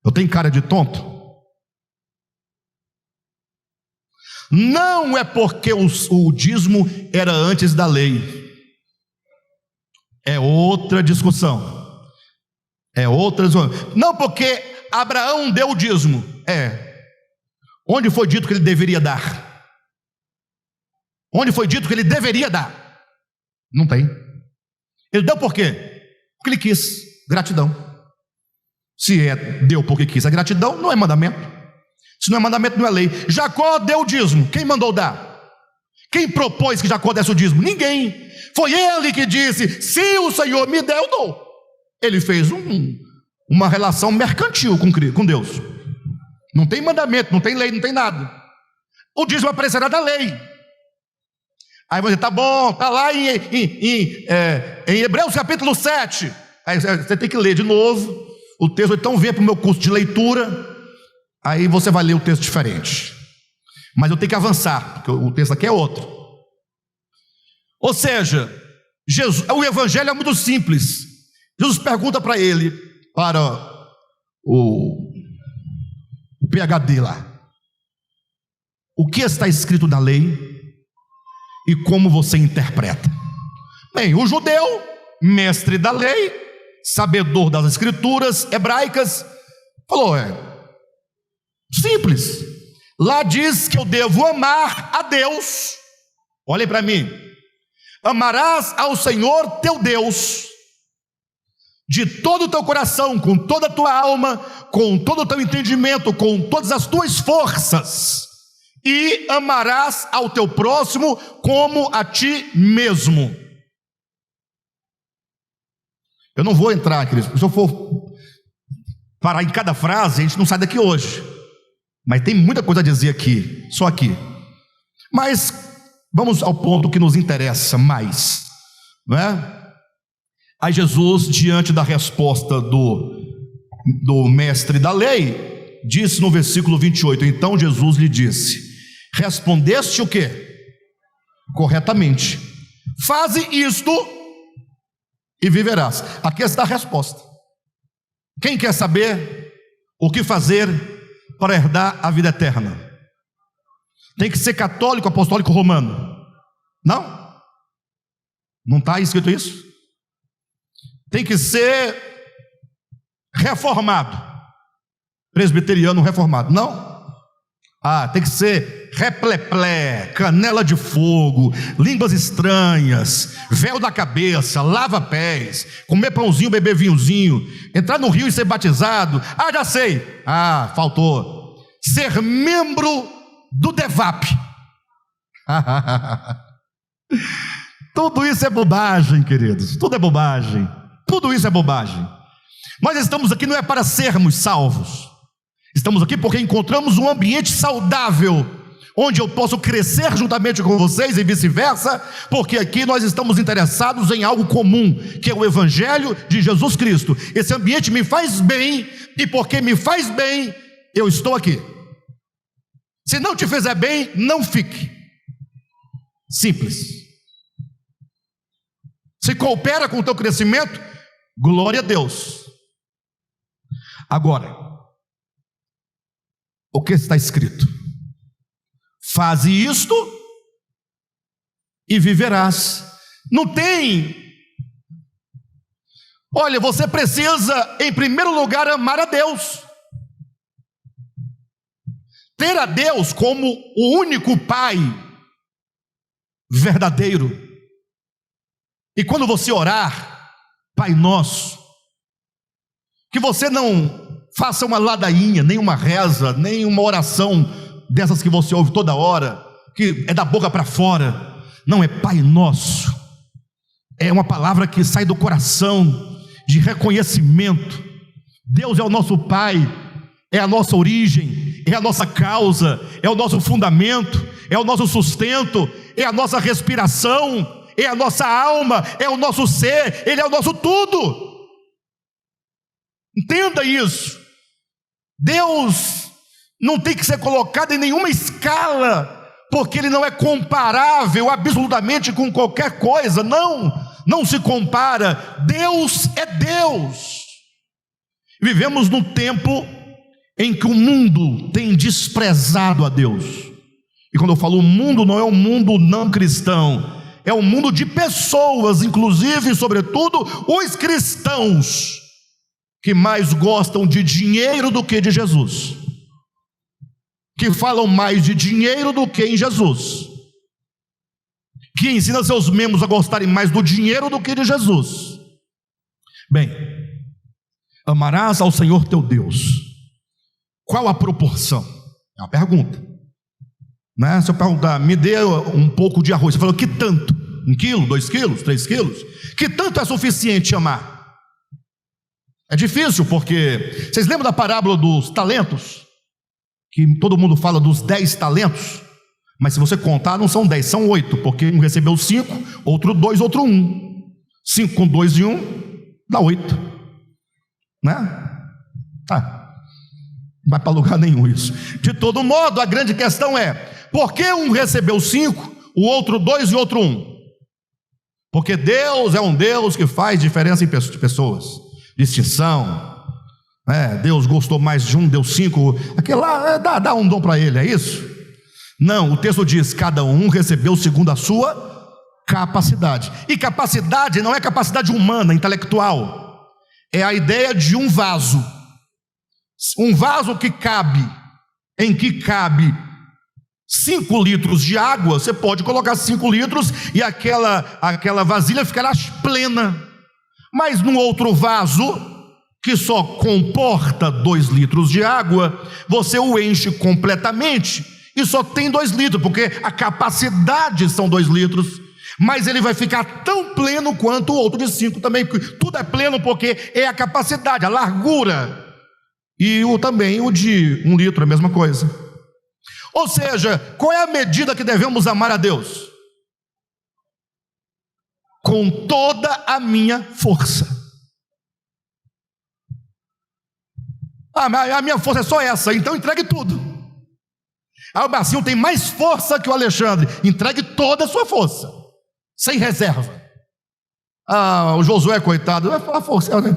Eu tenho cara de tonto? Não é porque o dízimo era antes da lei. É outra discussão. Não porque Abraão deu o dízimo. Onde foi dito que ele deveria dar? Onde foi dito que ele deveria dar? Não tem. Ele deu por quê? Porque ele quis. Gratidão. Se deu porque quis a gratidão, não é mandamento. Se não é mandamento, não é lei. Jacó deu o dízimo. Quem mandou dar? Quem propôs que Jacó desse o dízimo? Ninguém. Foi ele que disse, se o Senhor me der, eu dou. Ele fez uma relação mercantil com Deus. Não tem mandamento, não tem lei, não tem nada. O dízimo aparecerá da lei. Aí você, tá bom, tá lá em Hebreus capítulo 7. Aí você tem que ler de novo o texto. Então vem para o meu curso de leitura. Aí você vai ler o texto diferente. Mas eu tenho que avançar, porque o texto aqui é outro. Ou seja, o evangelho é muito simples. Jesus pergunta para ele, para o PhD lá, o que está escrito na lei e como você interpreta? Bem, o judeu, mestre da lei, sabedor das escrituras hebraicas, falou, simples, lá diz que eu devo amar a Deus. Olhem para mim, amarás ao Senhor teu Deus de todo o teu coração, com toda a tua alma, com todo o teu entendimento, com todas as tuas forças, e amarás ao teu próximo como a ti mesmo. Eu não vou entrar, queridos, se eu for parar em cada frase, a gente não sai daqui hoje, mas tem muita coisa a dizer aqui, só aqui. Mas vamos ao ponto que nos interessa mais, não é? Aí Jesus, diante da resposta do mestre da lei, disse no versículo 28, então Jesus lhe disse, respondeste o quê? Corretamente, Faze isto e viverás. Aqui está a resposta. Quem quer saber o que fazer para herdar a vida eterna? Tem que ser católico, apostólico, romano? Não? Não está escrito isso? Tem que ser reformado, presbiteriano reformado? Não? Tem que ser repleplé, canela de fogo, línguas estranhas, véu da cabeça, lava pés, comer pãozinho, beber vinhozinho, entrar no rio e ser batizado. Já sei. Faltou. Ser membro do DEVAP. Tudo isso é bobagem, queridos. Tudo é bobagem. Tudo isso é bobagem. Nós estamos aqui não é para sermos salvos. Estamos aqui porque encontramos um ambiente saudável, onde eu posso crescer juntamente com vocês e vice-versa, porque aqui nós estamos interessados em algo comum, que é o Evangelho de Jesus Cristo. Esse ambiente me faz bem, e porque me faz bem, eu estou aqui. Se não te fizer bem, não fique. Simples. Se coopera com o teu crescimento, glória a Deus. Agora, o que está escrito? Faze isto e viverás. Não tem. Olha, você precisa, em primeiro lugar, amar a Deus. Ter a Deus como o único Pai verdadeiro. E quando você orar, Pai Nosso, que você não faça uma ladainha, nem uma reza, nem uma oração dessas que você ouve toda hora, que é da boca para fora. Não, é Pai Nosso. É uma palavra que sai do coração, de reconhecimento. Deus é o nosso Pai, é a nossa origem, é a nossa causa, é o nosso fundamento, é o nosso sustento, é a nossa respiração, é a nossa alma, é o nosso ser, Ele é o nosso tudo. Entenda isso. Deus não tem que ser colocado em nenhuma escala, porque Ele não é comparável absolutamente com qualquer coisa. Não se compara. Deus é Deus. Vivemos num tempo em que o mundo tem desprezado a Deus. E quando eu falo mundo, não é um mundo não cristão, é um mundo de pessoas, inclusive, sobretudo, os cristãos, que mais gostam de dinheiro do que de Jesus, que falam mais de dinheiro do que em Jesus, que ensina seus membros a gostarem mais do dinheiro do que de Jesus. Bem, amarás ao Senhor teu Deus. Qual a proporção? É uma pergunta, né? Se eu perguntar, me dê um pouco de arroz, você falou, que tanto? 1 quilo, 2 quilos, 3 quilos? Que tanto é suficiente amar? É difícil, porque vocês lembram da parábola dos talentos? Que todo mundo fala dos 10 talentos, mas se você contar, não são 10, são 8, porque um recebeu 5, outro 2, outro 1. 5 com 2 e 1 dá 8, né? Não vai para lugar nenhum isso. De todo modo, a grande questão é: por que um recebeu 5, o outro 2 e outro 1? Porque Deus é um Deus que faz diferença em pessoas, distinção, né? Deus gostou mais de um, deu 5, aquele lá dá um dom para ele, é isso? Não, o texto diz: cada um recebeu segundo a sua capacidade. E capacidade não é capacidade humana, intelectual, é a ideia de um vaso. Um vaso que cabe, em que cabe 5 litros de água, você pode colocar 5 litros e aquela vasilha ficará plena. Mas num outro vaso, que só comporta 2 litros de água, você o enche completamente e só tem 2 litros, porque a capacidade são 2 litros, mas ele vai ficar tão pleno quanto o outro de 5 também. Tudo é pleno porque é a capacidade, a largura. E também o de 1 litro, a mesma coisa. Ou seja, qual é a medida que devemos amar a Deus? Com toda a minha força. A minha força é só essa, então entregue tudo. O Marcinho tem mais força que o Alexandre, entregue toda a sua força. sem reserva. O Josué, coitado, vai falar força, né?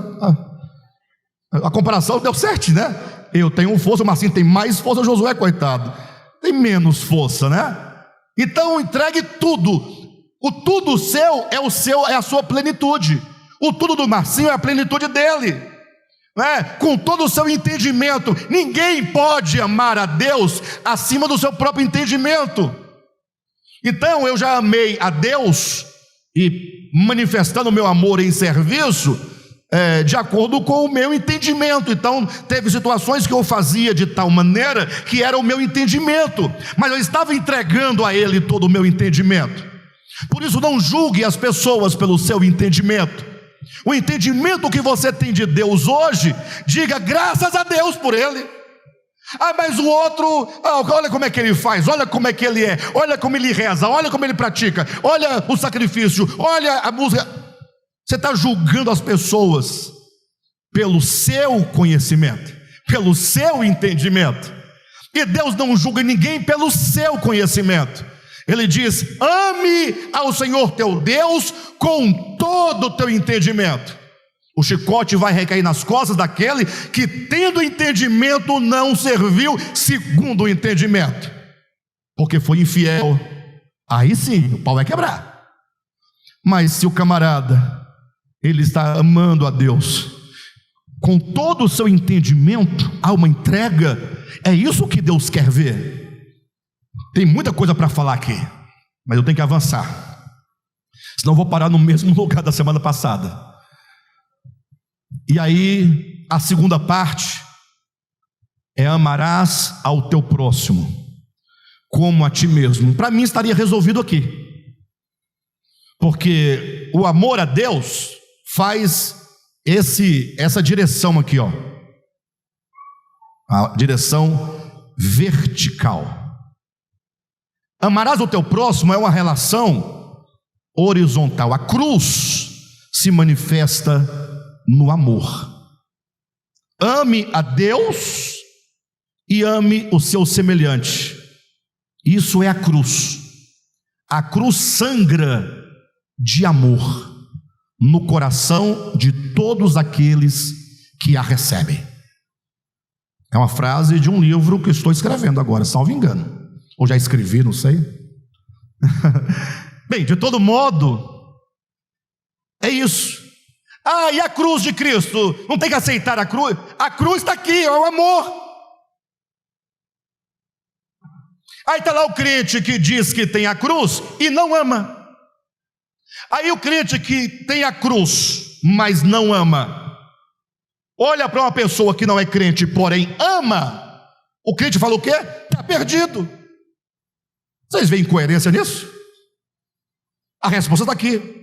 A comparação deu certo, né? Eu tenho força, o Marcinho tem mais força, o Josué, coitado, tem menos força, né? Então entregue tudo. O tudo seu é a sua plenitude. O tudo do Marcinho é a plenitude dele, né? Com todo o seu entendimento. Ninguém pode amar a Deus acima do seu próprio entendimento. Então eu já amei a Deus e manifestando o meu amor em serviço, de acordo com o meu entendimento. Então teve situações que eu fazia de tal maneira que era o meu entendimento, mas eu estava entregando a Ele todo o meu entendimento. Por isso não julgue as pessoas pelo seu entendimento. O entendimento que você tem de Deus hoje, diga graças a Deus por ele. Mas o outro, olha como é que ele faz, olha como é que ele é, olha como ele reza, olha como ele pratica, olha o sacrifício, olha a música. Você está julgando as pessoas pelo seu conhecimento, pelo seu entendimento. E Deus não julga ninguém pelo seu conhecimento. Ele diz: ame ao Senhor teu Deus com todo o teu entendimento. O chicote vai recair nas costas daquele que, tendo entendimento, não serviu segundo o entendimento, porque foi infiel. Aí sim, o pau vai quebrar. Mas se o camarada, ele está amando a Deus com todo o seu entendimento, há uma entrega. É isso que Deus quer ver. Tem muita coisa para falar aqui, mas eu tenho que avançar, senão eu vou parar no mesmo lugar da semana passada. E aí, a segunda parte é: amarás ao teu próximo como a ti mesmo. Para mim estaria resolvido aqui, porque o amor a Deus faz essa direção aqui, ó, a direção vertical. Amarás o teu próximo é uma relação horizontal. A cruz se manifesta no amor. Ame a Deus e ame o seu semelhante. Isso é a cruz. A cruz sangra de amor no coração de todos aqueles que a recebem. É uma frase de um livro que estou escrevendo agora, salvo engano. Ou já escrevi, não sei. Bem, de todo modo, é isso. E a cruz de Cristo? Não tem que aceitar a cruz? A cruz está aqui, é o amor. Aí está lá o crente que diz que tem a cruz e não ama. Aí o crente que tem a cruz, mas não ama, olha para uma pessoa que não é crente, porém ama. O crente fala o quê? Está perdido. Vocês veem incoerência nisso? A resposta está aqui.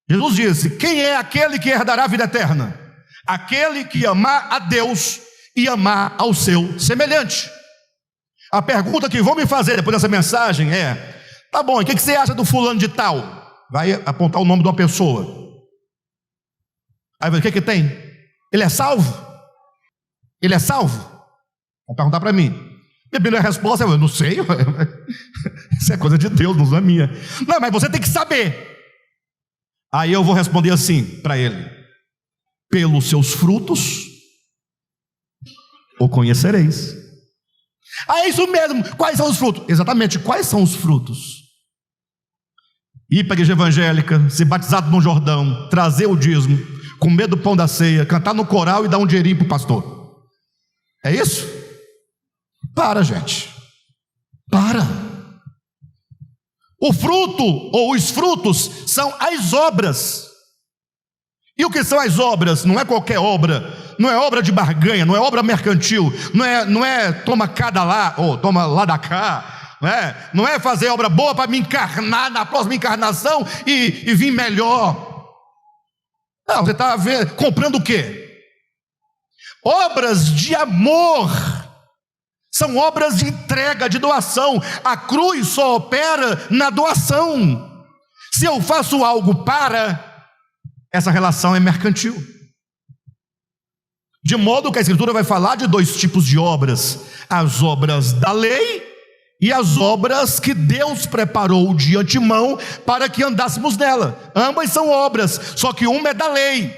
Jesus disse: quem é aquele que herdará a vida eterna? Aquele que amar a Deus e amar ao seu semelhante. A pergunta que vão me fazer depois dessa mensagem é: tá bom, e o que você acha do fulano de tal? Vai apontar o nome de uma pessoa. Aí vai, o que tem? Ele é salvo? Ele é salvo? Vão perguntar para mim. A resposta é: eu não sei. Isso é coisa de Deus, não é minha. Não, mas você tem que saber. Aí eu vou responder assim para ele: pelos seus frutos o conhecereis. É isso mesmo. Quais são os frutos? Exatamente, quais são os frutos? Ir para a igreja evangélica, ser batizado no Jordão, trazer o dízimo, comer do pão da ceia, cantar no coral e dar um dinheirinho para o pastor. É isso? Para, gente. Para. O fruto, ou os frutos, são as obras. E o que são as obras? Não é qualquer obra. Não é obra de barganha, não é obra mercantil. Não é toma cá da lá, ou toma lá da cá. Não é fazer obra boa para me encarnar na próxima encarnação e vir melhor. Não, você está comprando o quê? Obras de amor. São obras de entrega, de doação. A cruz só opera na doação. Se eu faço algo para, essa relação é mercantil. De modo que a Escritura vai falar de dois tipos de obras: as obras da lei e as obras que Deus preparou de antemão para que andássemos nela. Ambas são obras, só que uma é da lei.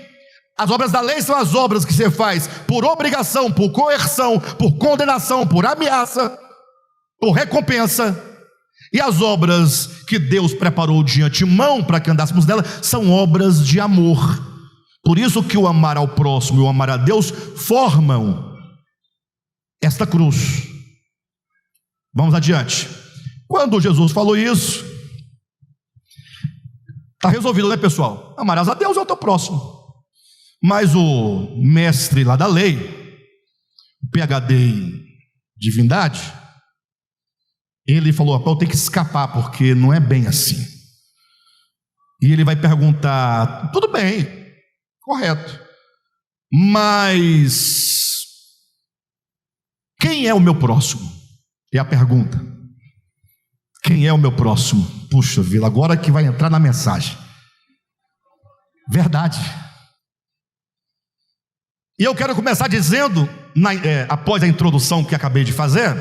As obras da lei são as obras que você faz por obrigação, por coerção, por condenação, por ameaça, por recompensa. E as obras que Deus preparou de antemão para que andássemos nela são obras de amor. Por isso que o amar ao próximo e o amar a Deus formam esta cruz. Vamos adiante. Quando Jesus falou isso, está resolvido, né, pessoal? Amarás a Deus e ao teu próximo. Mas o mestre lá da lei, o PhD em divindade, ele falou: eu tenho que escapar, porque não é bem assim. E ele vai perguntar: tudo bem, correto, mas quem é o meu próximo? É a pergunta. Quem é o meu próximo? Puxa vida, agora que vai entrar na mensagem. Verdade. E eu quero começar dizendo, após a introdução que acabei de fazer,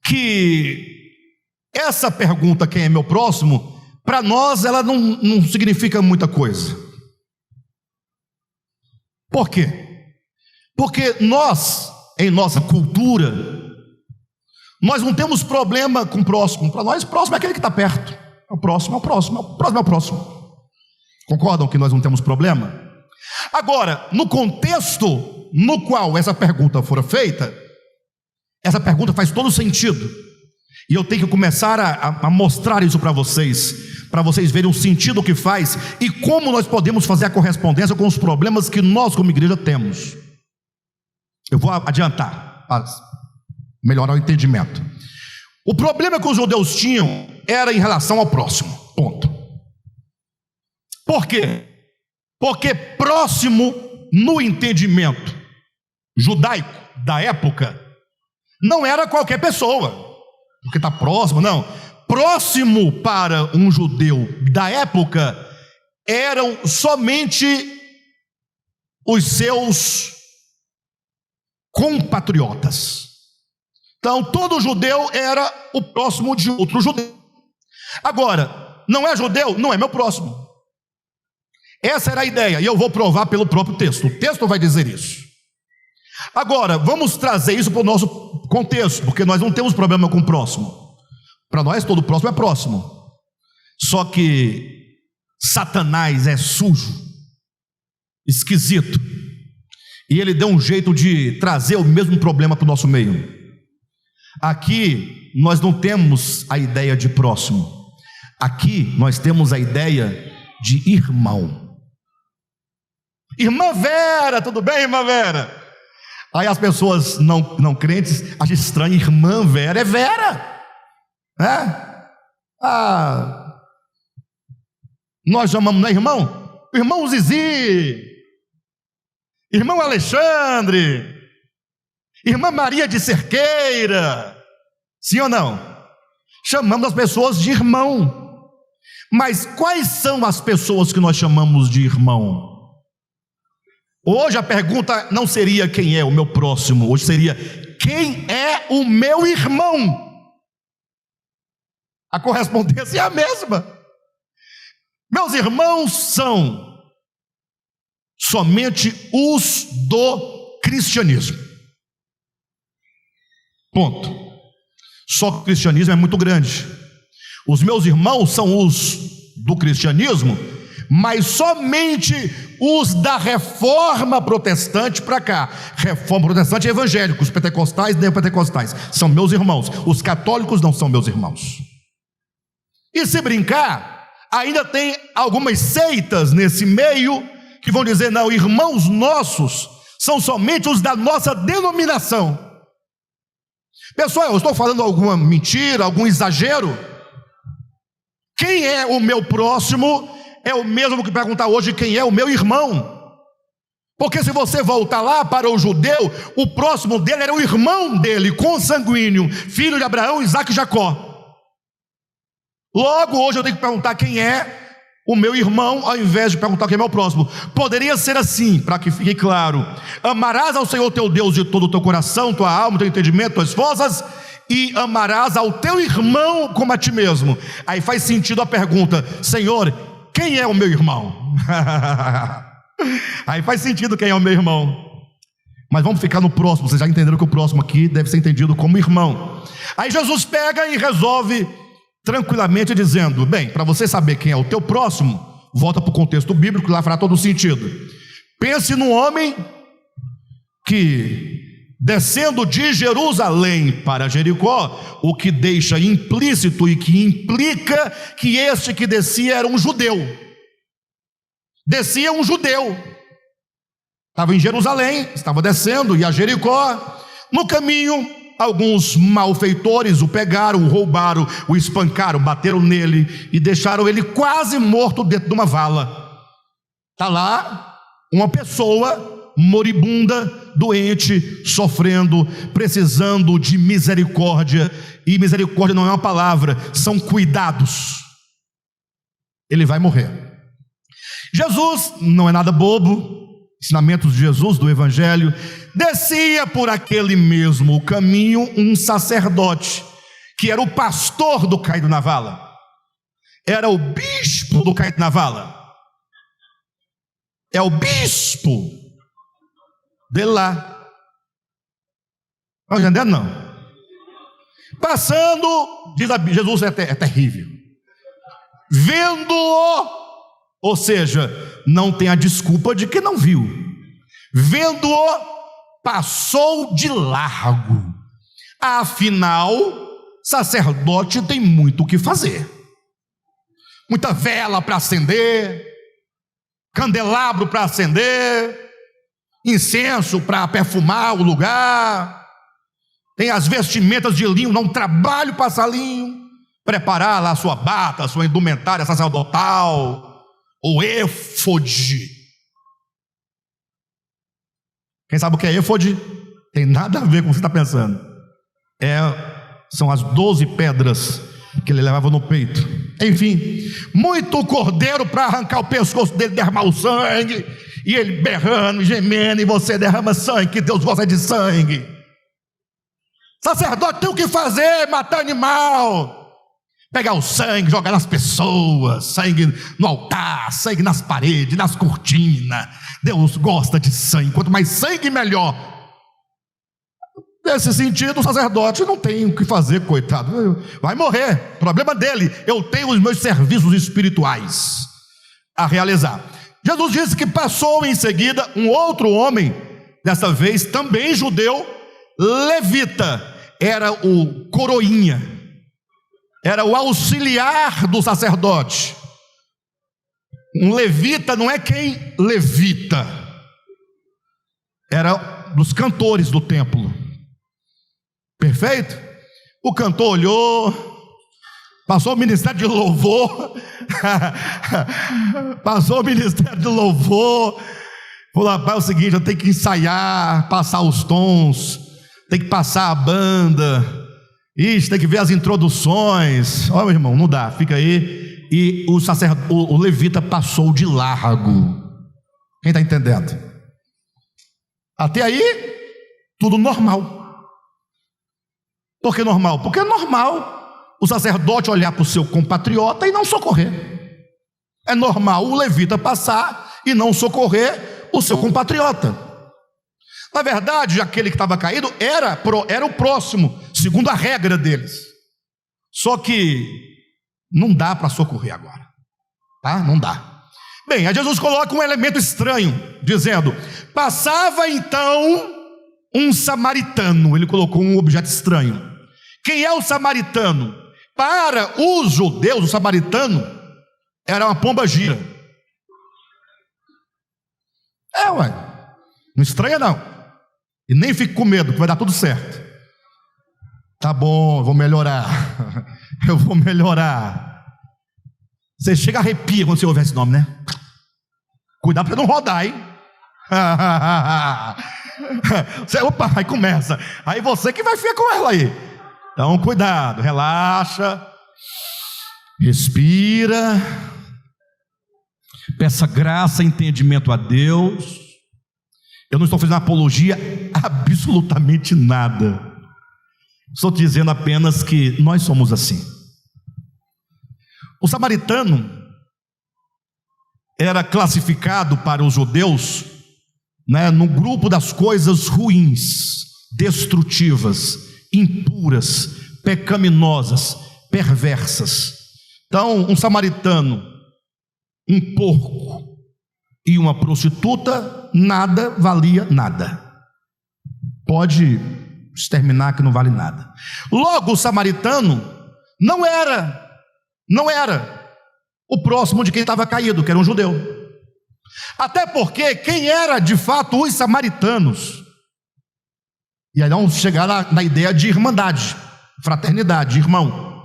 que essa pergunta, quem é meu próximo, para nós ela não significa muita coisa. Por quê? Porque nós, em nossa cultura, nós não temos problema com o próximo. Para nós, próximo é aquele que está perto. É o próximo, é o próximo, é o próximo, é o próximo. Concordam que nós não temos problema? Agora, no contexto no qual essa pergunta fora feita, essa pergunta faz todo sentido. E eu tenho que começar a mostrar isso para vocês verem o sentido que faz e como nós podemos fazer a correspondência com os problemas que nós como igreja temos. Eu vou adiantar para melhorar o entendimento. O problema que os judeus tinham era em relação ao próximo, ponto. Por quê? Porque próximo, no entendimento judaico da época, não era qualquer pessoa, porque está próximo, não. Próximo para um judeu da época eram somente os seus compatriotas. Então, todo judeu era o próximo de outro judeu. Agora, não é judeu? Não é meu próximo. Essa era a ideia, e eu vou provar pelo próprio texto. O texto vai dizer isso. Agora, vamos trazer isso para o nosso contexto, porque nós não temos problema com o próximo. Para nós, todo próximo é próximo. Só que Satanás é sujo, esquisito, e ele deu um jeito de trazer o mesmo problema para o nosso meio. Aqui, nós não temos a ideia de próximo. Aqui, nós temos a ideia de irmão. Irmã Vera, tudo bem, irmã Vera? Aí as pessoas não crentes acham estranho. Irmã Vera é Vera, né? Nós chamamos, não é irmão? Irmão Zizi, irmão Alexandre, irmã Maria de Cerqueira, sim ou não? Chamamos as pessoas de irmão. Mas quais são as pessoas que nós chamamos de irmão? Hoje a pergunta não seria quem é o meu próximo, hoje seria quem é o meu irmão? A correspondência é a mesma. Meus irmãos são somente os do cristianismo. Ponto. Só que o cristianismo é muito grande. Os meus irmãos são os do cristianismo, mas somente os da reforma protestante para cá. Reforma protestante é evangélico, os pentecostais, neopentecostais são meus irmãos. Os católicos não são meus irmãos. E se brincar, ainda tem algumas seitas nesse meio que vão dizer: não, irmãos nossos são somente os da nossa denominação. Pessoal, eu estou falando alguma mentira, algum exagero? Quem é o meu próximo é o mesmo que perguntar hoje quem é o meu irmão. Porque se você voltar lá para o judeu, o próximo dele era o irmão dele, consanguíneo, filho de Abraão, Isaque e Jacó. Logo, hoje eu tenho que perguntar quem é o meu irmão, ao invés de perguntar quem é o meu próximo. Poderia ser assim, para que fique claro: amarás ao Senhor teu Deus de todo o teu coração, tua alma, teu entendimento, tuas forças, e amarás ao teu irmão como a ti mesmo. Aí faz sentido a pergunta: Senhor, quem é o meu irmão? Aí faz sentido quem é o meu irmão. Mas vamos ficar no próximo. Vocês já entenderam que o próximo aqui deve ser entendido como irmão. Aí Jesus pega e resolve tranquilamente dizendo: bem, para você saber quem é o teu próximo, volta para o contexto bíblico, lá fará todo sentido. Pense num homem que, descendo de Jerusalém para Jericó, o que deixa implícito e que implica que este que descia era um judeu. Descia um judeu, estava em Jerusalém, estava descendo, ia a Jericó. No caminho, alguns malfeitores o pegaram, o roubaram, o espancaram, bateram nele e deixaram ele quase morto dentro de uma vala. Está lá uma pessoa moribunda, doente, sofrendo, precisando de misericórdia. E misericórdia não é uma palavra, são cuidados. Ele vai morrer. Jesus não é nada bobo. Ensinamentos de Jesus, do Evangelho. Descia por aquele mesmo caminho um sacerdote, que era o pastor do caído na vala, era o bispo do caído na vala, é o bispo de lá. Não entendendo? Não. Passando, diz Jesus, é terrível. Vendo-o, ou seja, não tem a desculpa de que não viu. Vendo-o, passou de largo. Afinal, sacerdote tem muito o que fazer. Muita vela para acender, candelabro para acender, incenso para perfumar o lugar. Tem as vestimentas de linho, não trabalho passar linho, preparar lá a sua bata, a sua indumentária sacerdotal, o éfode. Quem sabe o que é éfode? Tem nada a ver com o que você está pensando. São as 12 pedras que ele levava no peito. Enfim, muito cordeiro para arrancar o pescoço dele, derramar o sangue, e ele berrando, gemendo, e você derrama sangue, que Deus gosta de sangue. Sacerdote tem o que fazer, matar animal, pegar o sangue, jogar nas pessoas, sangue no altar, sangue nas paredes, nas cortinas. Deus gosta de sangue, quanto mais sangue melhor. Nesse sentido, o sacerdote não tem o que fazer, coitado, vai morrer, problema dele. Eu tenho os meus serviços espirituais a realizar. Jesus disse que passou em seguida um outro homem, dessa vez também judeu, levita, era o coroinha, era o auxiliar do sacerdote. Um levita não é quem levita, era dos cantores do templo. Perfeito? O cantor olhou, passou o ministério de louvor, passou o ministério de louvor, falou: rapaz, é o seguinte, eu tenho que ensaiar, passar os tons, tem que passar a banda, isso, tem que ver as introduções. Ó, meu irmão, não dá, fica aí. E o levita passou de largo. Quem está entendendo? Até aí, tudo normal. Por que normal? Porque é normal o sacerdote olhar para o seu compatriota e não socorrer. É normal o levita passar e não socorrer o seu compatriota. Na verdade, aquele que estava caído era o próximo, segundo a regra deles. Só que não dá para socorrer agora, tá? Não dá. Bem, aí Jesus coloca um elemento estranho, dizendo: passava então um samaritano. Ele colocou um objeto estranho. Quem é o samaritano? Para os judeus, o samaritano era uma pomba gira. Ué, não estranha não. E nem fique com medo, que vai dar tudo certo. Tá bom, eu vou melhorar. Eu vou melhorar. Você chega a arrepia quando você ouve esse nome, né? Cuidado para não rodar, hein? Opa, aí começa. Aí você que vai ficar com ela aí. Então cuidado, relaxa, respira, peça graça e entendimento a Deus. Eu não estou fazendo apologia absolutamente nada. Estou te dizendo apenas que nós somos assim. O samaritano era classificado para os judeus, no grupo das coisas ruins, destrutivas, impuras, pecaminosas, perversas. Então, um samaritano, um porco e uma prostituta, nada valia nada. Pode exterminar que não vale nada. Logo, o samaritano não era o próximo de quem estava caído, que era um judeu. Até porque quem era de fato os samaritanos, e aí vamos chegar na ideia de irmandade, fraternidade, irmão.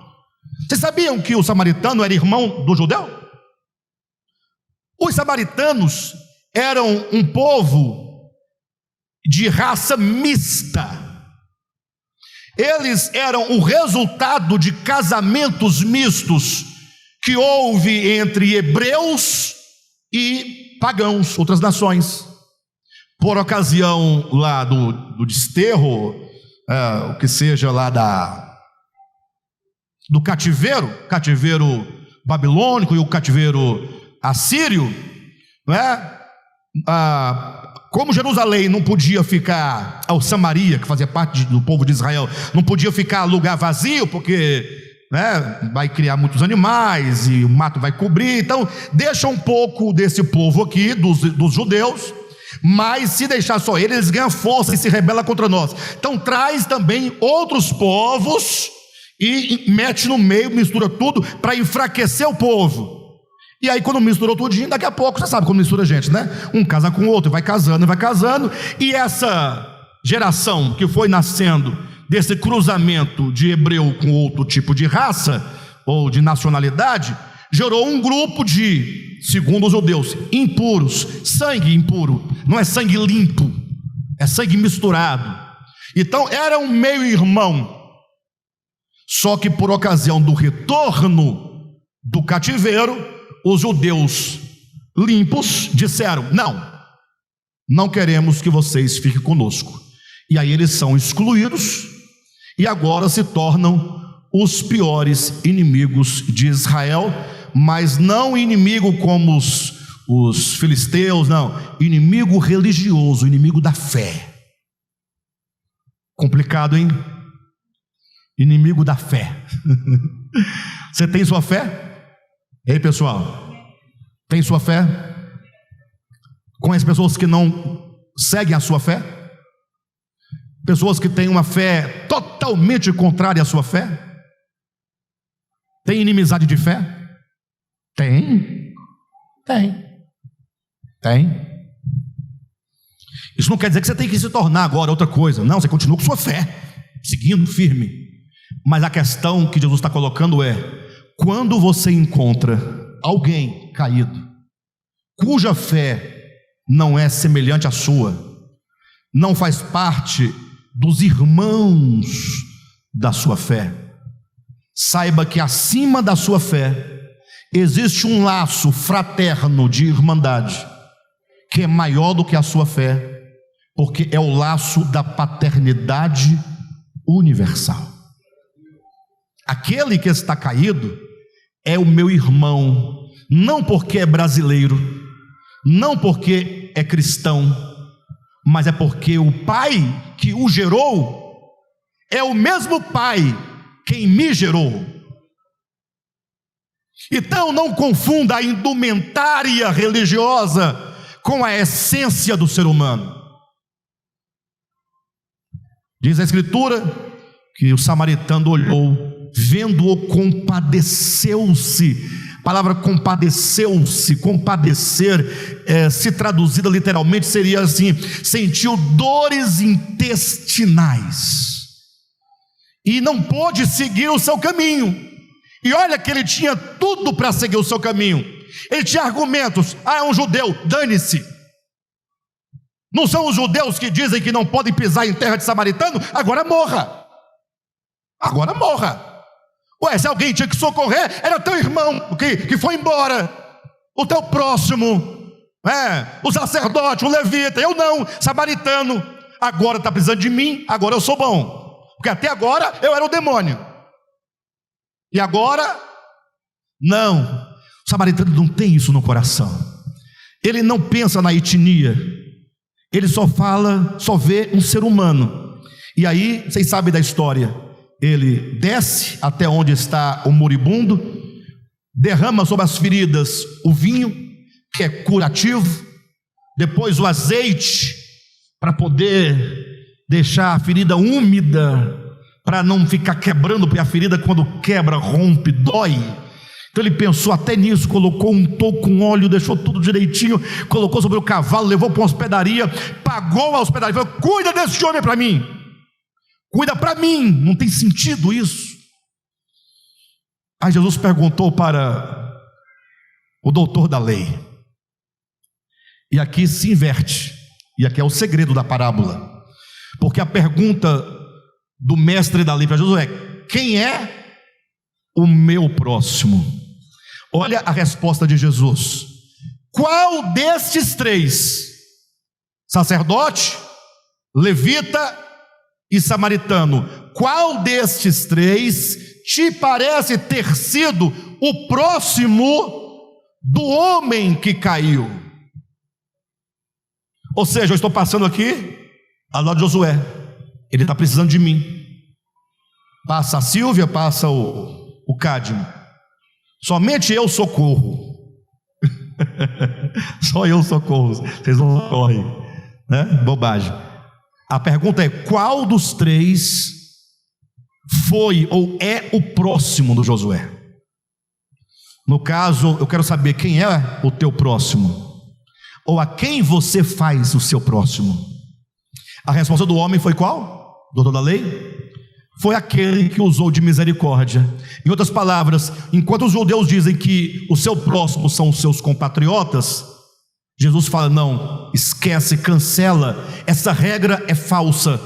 Vocês sabiam que o samaritano era irmão do judeu? Os samaritanos eram um povo de raça mista. Eles eram o resultado de casamentos mistos que houve entre hebreus e pagãos, outras nações. Por ocasião lá do desterro, o que seja lá do cativeiro babilônico e o cativeiro assírio, como Jerusalém não podia ficar, Samaria, que fazia parte do povo de Israel, não podia ficar lugar vazio, porque vai criar muitos animais e o mato vai cobrir. Então deixa um pouco desse povo aqui, dos judeus, mas se deixar só eles ganham força e se rebela contra nós. Então traz também outros povos e mete no meio, mistura tudo para enfraquecer o povo. E aí quando misturou tudinho, daqui a pouco, você sabe como mistura gente, um casa com o outro, vai casando, e essa geração que foi nascendo desse cruzamento de hebreu com outro tipo de raça ou de nacionalidade, gerou um grupo de, segundo os judeus, impuros. Sangue impuro não é sangue limpo, é sangue misturado. Então era um meio-irmão. Só que por ocasião do retorno do cativeiro, os judeus limpos disseram: não queremos que vocês fiquem conosco. E aí eles são excluídos e agora se tornam os piores inimigos de Israel, mas não inimigo como os filisteus, não, inimigo religioso, inimigo da fé. Complicado, hein? Inimigo da fé. Você tem sua fé? Ei, pessoal, tem sua fé? Conhece pessoas que não seguem a sua fé? Pessoas que têm uma fé totalmente contrária à sua fé? Tem inimizade de fé? Tem. Isso não quer dizer que você tem que se tornar agora outra coisa. Não, você continua com sua fé, seguindo firme. Mas a questão que Jesus está colocando é: quando você encontra alguém caído, cuja fé não é semelhante à sua, não faz parte dos irmãos da sua fé, saiba que acima da sua fé existe um laço fraterno de irmandade, que é maior do que a sua fé, porque é o laço da paternidade universal. Aquele que está caído é o meu irmão, não porque é brasileiro, não porque é cristão, mas é porque o pai que o gerou é o mesmo pai quem me gerou. Então não confunda a indumentária religiosa com a essência do ser humano. Diz a Escritura que o samaritano olhou, vendo-o, compadeceu-se. A palavra compadeceu-se, compadecer, se traduzida literalmente seria assim: sentiu dores intestinais e não pôde seguir o seu caminho. E olha que ele tinha tudo para seguir o seu caminho. Ele tinha argumentos: é um judeu, dane-se. Não são os judeus que dizem que não podem pisar em terra de samaritano? Agora morra. Se alguém tinha que socorrer, era teu irmão que foi embora, o teu próximo, o sacerdote, o levita. Eu não, samaritano, agora está precisando de mim, agora eu sou bom. Porque até agora eu era o demônio. E agora, não. O samaritano não tem isso no coração. Ele não pensa na etnia. Ele só vê um ser humano. E aí, vocês sabem da história. Ele desce até onde está o moribundo, derrama sobre as feridas o vinho, que é curativo, depois o azeite, para poder deixar a ferida úmida, para não ficar quebrando, porque a ferida quando quebra, rompe, dói. Então ele pensou até nisso, colocou um toco com óleo, deixou tudo direitinho, colocou sobre o cavalo, levou para uma hospedaria, pagou a hospedaria, falou: cuida desse homem para mim, cuida para mim. Não tem sentido isso. Aí Jesus perguntou para o doutor da lei, e aqui se inverte, e aqui é o segredo da parábola, porque a pergunta do mestre da lei para Jesus é: quem é o meu próximo? Olha a resposta de Jesus: qual destes três, sacerdote, levita e samaritano, qual destes três te parece ter sido o próximo do homem que caiu? Ou seja, eu estou passando aqui ao lado de Josué, ele está precisando de mim. Passa a Silvia, passa o Cadmo. Somente eu socorro. Só eu socorro. Vocês não socorrem, né? Bobagem. A pergunta é: qual dos três foi ou é o próximo do Josué? No caso, eu quero saber quem é o teu próximo, ou a quem você faz o seu próximo. A resposta do homem foi qual? Doutor da lei? Foi aquele que usou de misericórdia. Em outras palavras, enquanto os judeus dizem que o seu próximo são os seus compatriotas, Jesus fala: não, esquece, cancela, essa regra é falsa,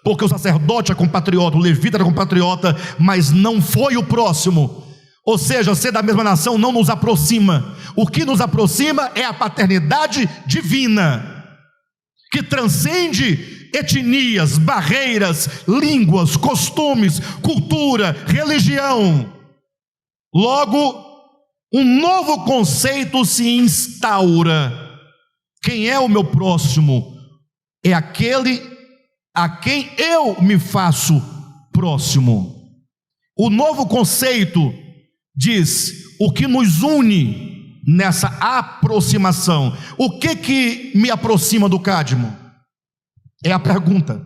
porque o sacerdote é compatriota, o levita é compatriota, mas não foi o próximo. Ou seja, ser da mesma nação não nos aproxima. O que nos aproxima é a paternidade divina, que transcende etnias, barreiras, línguas, costumes, cultura, religião. Logo, um novo conceito se instaura. Quem é o meu próximo? É aquele a quem eu me faço próximo. O novo conceito diz o que nos une nessa aproximação. O que me aproxima do Cadmo? É a pergunta.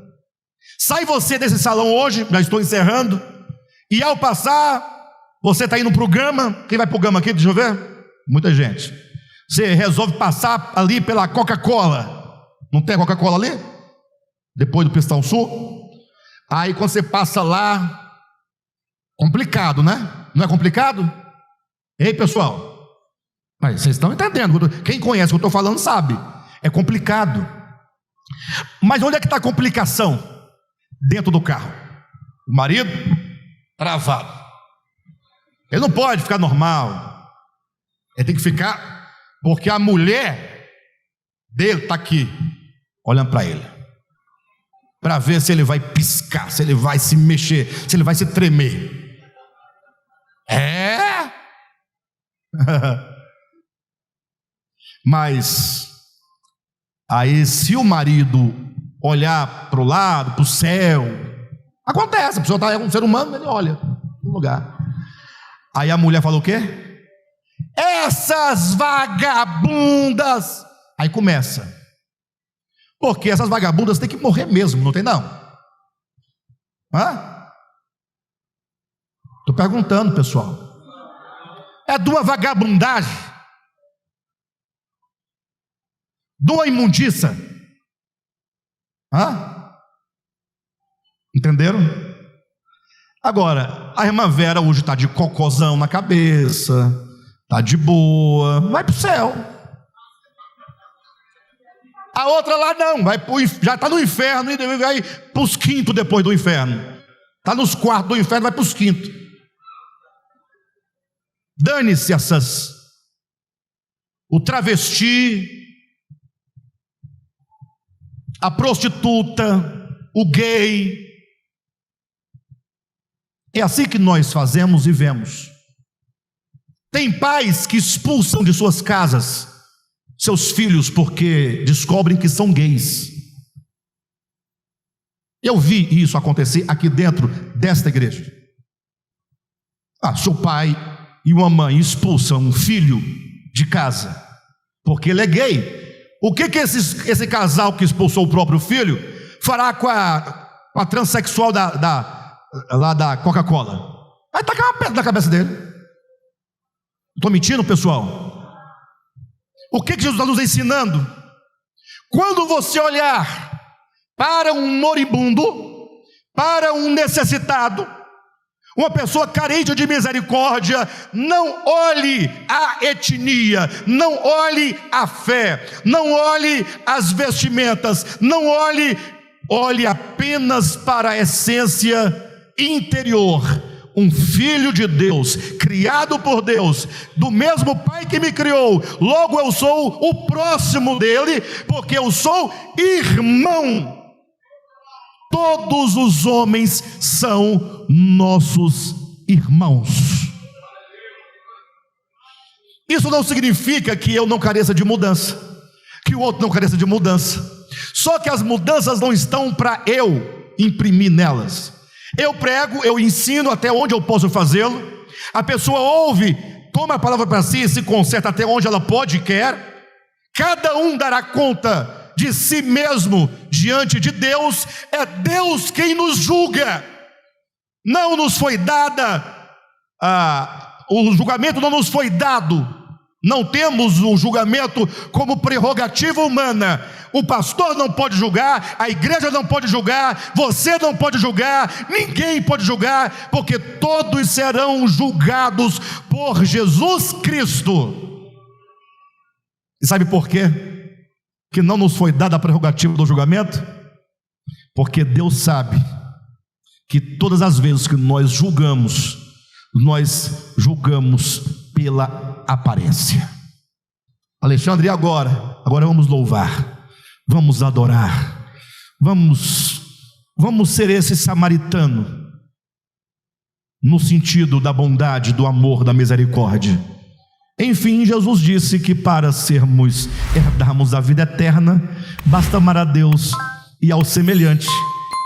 Sai você desse salão hoje, já estou encerrando, e ao passar, você está indo para o Gama. Quem vai para o Gama aqui? Deixa eu ver. Muita gente. Você resolve passar ali pela Coca-Cola. Não tem Coca-Cola ali? Depois do Pistão Sul. Aí quando você passa lá, complicado, né? Não é complicado? Ei, pessoal, mas vocês estão entendendo. Quem conhece o que eu estou falando sabe. É complicado. Mas onde é que está a complicação? Dentro do carro. O marido travado. Ele não pode ficar normal. Ele tem que ficar, porque a mulher dele está aqui, olhando para ele, para ver se ele vai piscar, se ele vai se mexer, se ele vai se tremer. É. Mas aí, se o marido olhar para o lado, para o céu, acontece, a pessoa está um ser humano, ele olha no lugar. Aí a mulher falou o quê? Essas vagabundas. Aí começa. Porque essas vagabundas têm que morrer mesmo, não tem não? Estou perguntando, pessoal. É de uma vagabundagem, de uma imundiça. Entenderam? Agora, a irmã Vera hoje está de cocôzão na cabeça, está de boa, vai para o céu. A outra lá não, já está no inferno e vai para os quintos depois do inferno. Está nos quartos do inferno, vai para os quintos. Dane-se o travesti, a prostituta, o gay, É assim que nós fazemos e vemos. Tem pais que expulsam de suas casas seus filhos porque descobrem que são gays. Eu vi isso acontecer aqui dentro desta igreja. Seu pai e uma mãe expulsam um filho de casa porque ele é gay. O que esse casal que expulsou o próprio filho fará com a transexual lá da Coca-Cola? Vai tacar uma pedra na cabeça dele. Estou mentindo, pessoal? O que Jesus está nos ensinando? Quando você olhar para um moribundo, para um necessitado, uma pessoa carente de misericórdia, não olhe a etnia, não olhe a fé, não olhe as vestimentas, não olhe apenas para a essência interior. Um filho de Deus, criado por Deus, do mesmo Pai que me criou, logo eu sou o próximo dele, porque eu sou irmão. Todos os homens são nossos irmãos. Isso não significa que eu não careça de mudança, que o outro não careça de mudança. Só que as mudanças não estão para eu imprimir nelas. Eu prego, eu ensino até onde eu posso fazê-lo. A pessoa ouve, toma a palavra para si e se conserta até onde ela pode e quer. Cada um dará conta de si mesmo diante de Deus. É Deus quem nos julga. Não nos foi dada, o julgamento não nos foi dado. Não temos o julgamento como prerrogativa humana. O pastor não pode julgar, a igreja não pode julgar, você não pode julgar, ninguém pode julgar, porque todos serão julgados por Jesus Cristo. E sabe por quê que não nos foi dada a prerrogativa do julgamento? Porque Deus sabe que todas as vezes que nós julgamos pela aparência. Alexandre, e agora? Agora vamos louvar, vamos adorar, vamos ser esse samaritano, no sentido da bondade, do amor, da misericórdia. Enfim, Jesus disse que para herdarmos a vida eterna, basta amar a Deus e ao semelhante.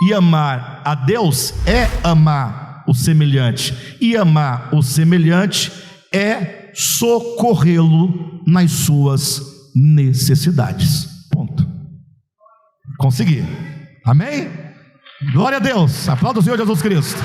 E amar a Deus é amar o semelhante, e amar o semelhante é socorrê-lo nas suas necessidades. Ponto. Consegui. Amém? Glória a Deus. Aplauda o Senhor Jesus Cristo.